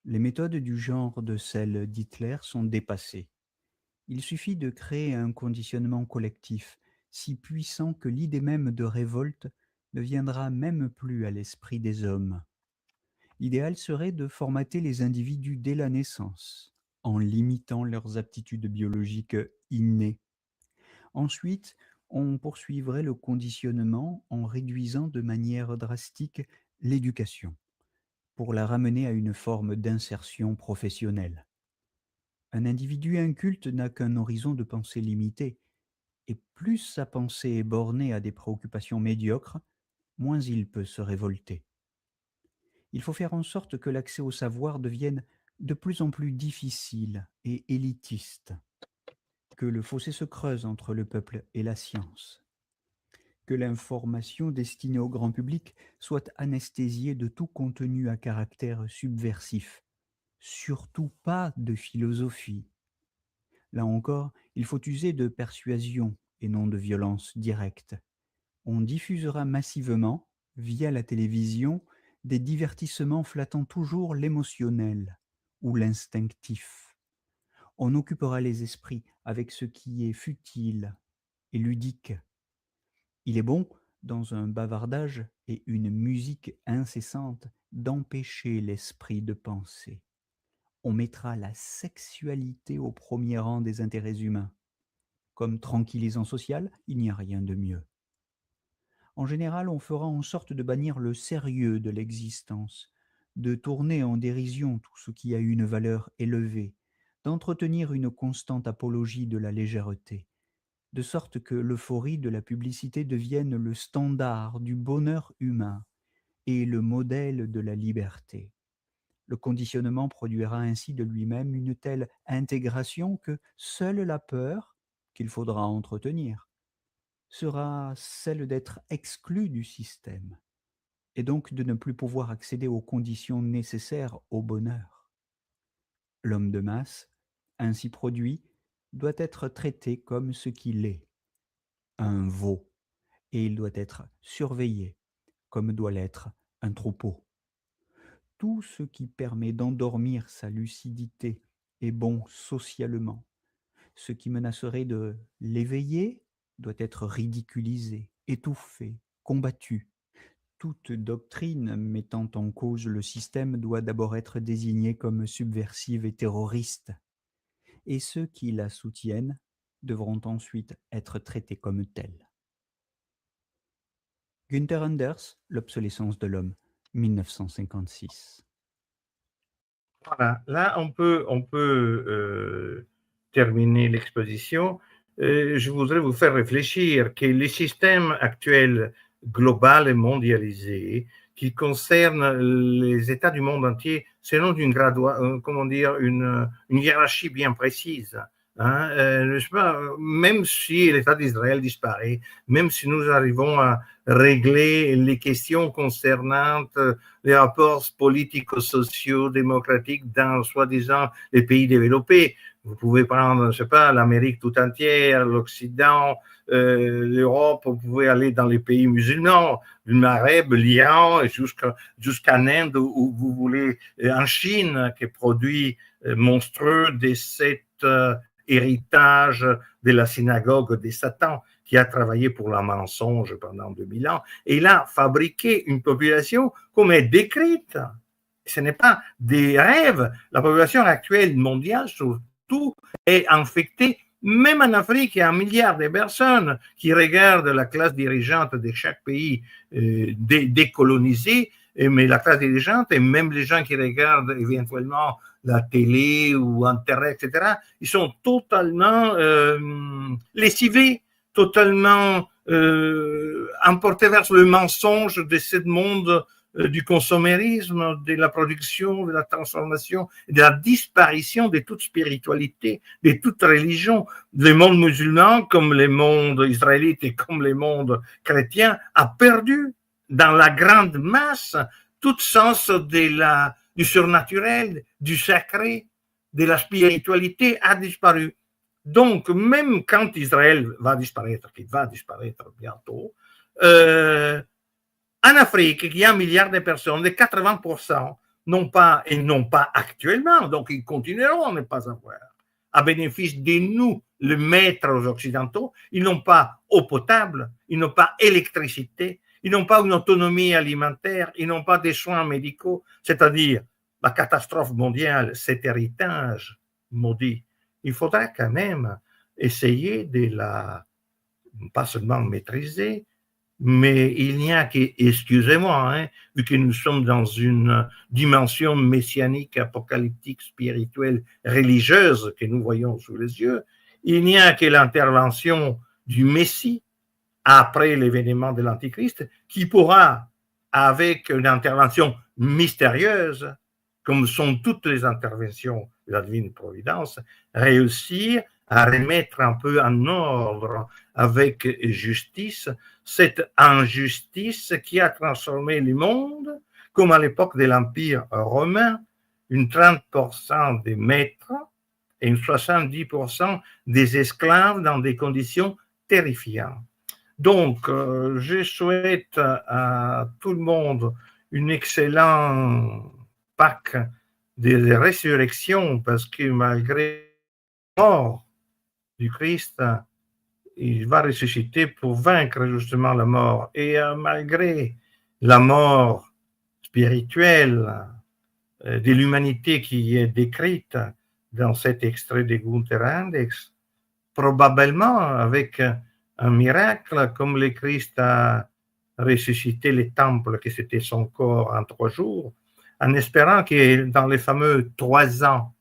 Les méthodes du genre de celles d'Hitler sont dépassées. Il suffit de créer un conditionnement collectif si puissant que l'idée même de révolte ne viendra même plus à l'esprit des hommes. L'idéal serait de formater les individus dès la naissance, en limitant leurs aptitudes biologiques innées. Ensuite, on poursuivrait le conditionnement en réduisant de manière drastique l'éducation, pour la ramener à une forme d'insertion professionnelle. Un individu inculte n'a qu'un horizon de pensée limité, et plus sa pensée est bornée à des préoccupations médiocres, moins il peut se révolter. Il faut faire en sorte que l'accès au savoir devienne de plus en plus difficile et élitiste, que le fossé se creuse entre le peuple et la science, que l'information destinée au grand public soit anesthésiée de tout contenu à caractère subversif, surtout pas de philosophie. Là encore, il faut user de persuasion et non de violence directe. On diffusera massivement, via la télévision, des divertissements flattant toujours l'émotionnel ou l'instinctif. On occupera les esprits avec ce qui est futile et ludique. Il est bon, dans un bavardage et une musique incessante, d'empêcher l'esprit de penser. On mettra la sexualité au premier rang des intérêts humains. Comme tranquillisant social, il n'y a rien de mieux. En général, on fera en sorte de bannir le sérieux de l'existence, de tourner en dérision tout ce qui a une valeur élevée, d'entretenir une constante apologie de la légèreté, de sorte que l'euphorie de la publicité devienne le standard du bonheur humain et le modèle de la liberté. Le conditionnement produira ainsi de lui-même une telle intégration que seule la peur, qu'il faudra entretenir, sera celle d'être exclu du système, et donc de ne plus pouvoir accéder aux conditions nécessaires au bonheur. L'homme de masse, ainsi produit, doit être traité comme ce qu'il est, un veau, et il doit être surveillé comme doit l'être un troupeau. Tout ce qui permet d'endormir sa lucidité est bon socialement. Ce qui menacerait de l'éveiller doit être ridiculisé, étouffé, combattu. Toute doctrine mettant en cause le système doit d'abord être désignée comme subversive et terroriste, et ceux qui la soutiennent devront ensuite être traités comme tels. Günther Anders, L'obsolescence de l'homme, 1956. Voilà, là on peut terminer l'exposition. Je voudrais vous faire réfléchir que les systèmes actuels global et mondialisé qui concernent les États du monde entier selon une hiérarchie bien précise. Je sais pas, même si l'État d'Israël disparaît, même si nous arrivons à régler les questions concernant les rapports politico-sociaux démocratiques dans soi-disant les pays développés. Vous pouvez prendre, je sais pas, l'Amérique tout entière, l'Occident, l'Europe, vous pouvez aller dans les pays musulmans, du Maghreb, l'Iran, jusqu'en Inde, où vous voulez, en Chine, qui produit monstrueux de cet héritage de la synagogue de Satan, qui a travaillé pour le mensonge pendant 2000 ans, et il a fabriqué une population comme est décrite. Ce n'est pas des rêves. La population actuelle mondiale, surtout, est infectée. Même en Afrique, il y a 1 milliard de personnes qui regardent la classe dirigeante de chaque pays décolonisé, mais la classe dirigeante et même les gens qui regardent éventuellement la télé ou Internet, etc., ils sont totalement lessivés, totalement emportés vers le mensonge de ce monde du consommérisme, de la production, de la transformation, de la disparition de toute spiritualité, de toute religion. Le monde musulman, comme le monde israélite et comme le monde chrétien, a perdu dans la grande masse tout sens du surnaturel, du sacré, de la spiritualité a disparu. Donc, même quand Israël va disparaître, qu'il va disparaître bientôt, en Afrique, il y a 1 milliard de personnes, les 80% n'ont pas actuellement, donc ils continueront à ne pas avoir, à bénéfice de nous, les maîtres occidentaux, ils n'ont pas eau potable, ils n'ont pas électricité, ils n'ont pas une autonomie alimentaire, ils n'ont pas des soins médicaux, c'est-à-dire la catastrophe mondiale, cet héritage maudit. Il faudra quand même essayer de la, pas seulement maîtriser, mais il n'y a que, excusez-moi, vu que nous sommes dans une dimension messianique, apocalyptique, spirituelle, religieuse que nous voyons sous les yeux, il n'y a que l'intervention du Messie après l'événement de l'Antichrist qui pourra, avec une intervention mystérieuse, comme sont toutes les interventions de la divine providence, réussir à remettre un peu en ordre avec justice cette injustice qui a transformé le monde, comme à l'époque de l'Empire romain, une 30% des maîtres et une 70% des esclaves dans des conditions terrifiantes. Donc, je souhaite à tout le monde une excellente Pâques de résurrection, parce que malgré la mort du Christ, il va ressusciter pour vaincre justement la mort. Et malgré la mort spirituelle de l'humanité qui est décrite dans cet extrait de Gunther Index, probablement avec un miracle comme le Christ a ressuscité le temple, que c'était son corps en 3 jours, en espérant que dans les fameux 3 ans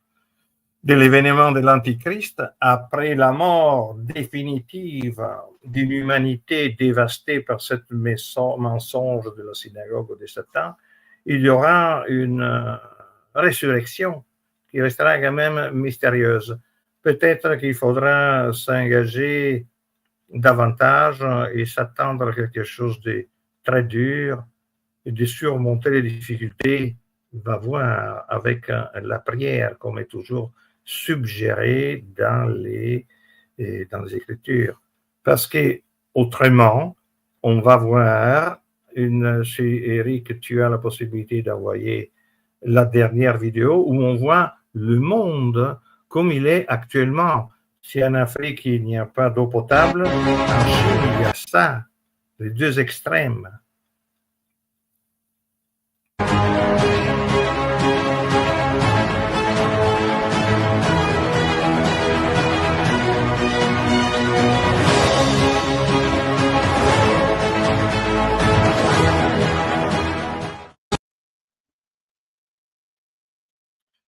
de l'événement de l'Antichrist, après la mort définitive d'une humanité dévastée par ce mensonge de la synagogue de Satan, il y aura une résurrection qui restera quand même mystérieuse. Peut-être qu'il faudra s'engager davantage et s'attendre à quelque chose de très dur et de surmonter les difficultés, va voir avec la prière, comme est toujours suggéré dans les Écritures. Parce que autrement, on va voir chez Eric, tu as la possibilité d'envoyer la dernière vidéo où on voit le monde comme il est actuellement. Si en Afrique, il n'y a pas d'eau potable, en Chine, il y a ça, les 2 extrêmes.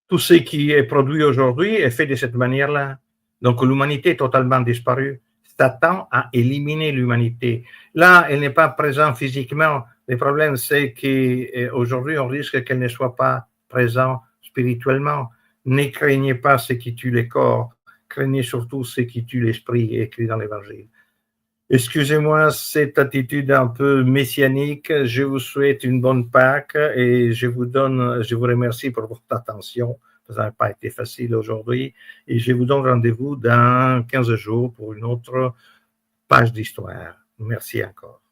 Tout ce qui est produit aujourd'hui est fait de cette manière-là. Donc l'humanité est totalement disparue. Satan a éliminé l'humanité. Là, elle n'est pas présente physiquement. Le problème, c'est qu'aujourd'hui, on risque qu'elle ne soit pas présente spirituellement. Ne craignez pas ce qui tue les corps, craignez surtout ce qui tue l'esprit, écrit dans l'Évangile. Excusez-moi cette attitude un peu messianique. Je vous souhaite une bonne Pâques et je vous remercie pour votre attention. Ça n'a pas été facile aujourd'hui et je vous donne rendez-vous dans 15 jours pour une autre page d'histoire. Merci encore.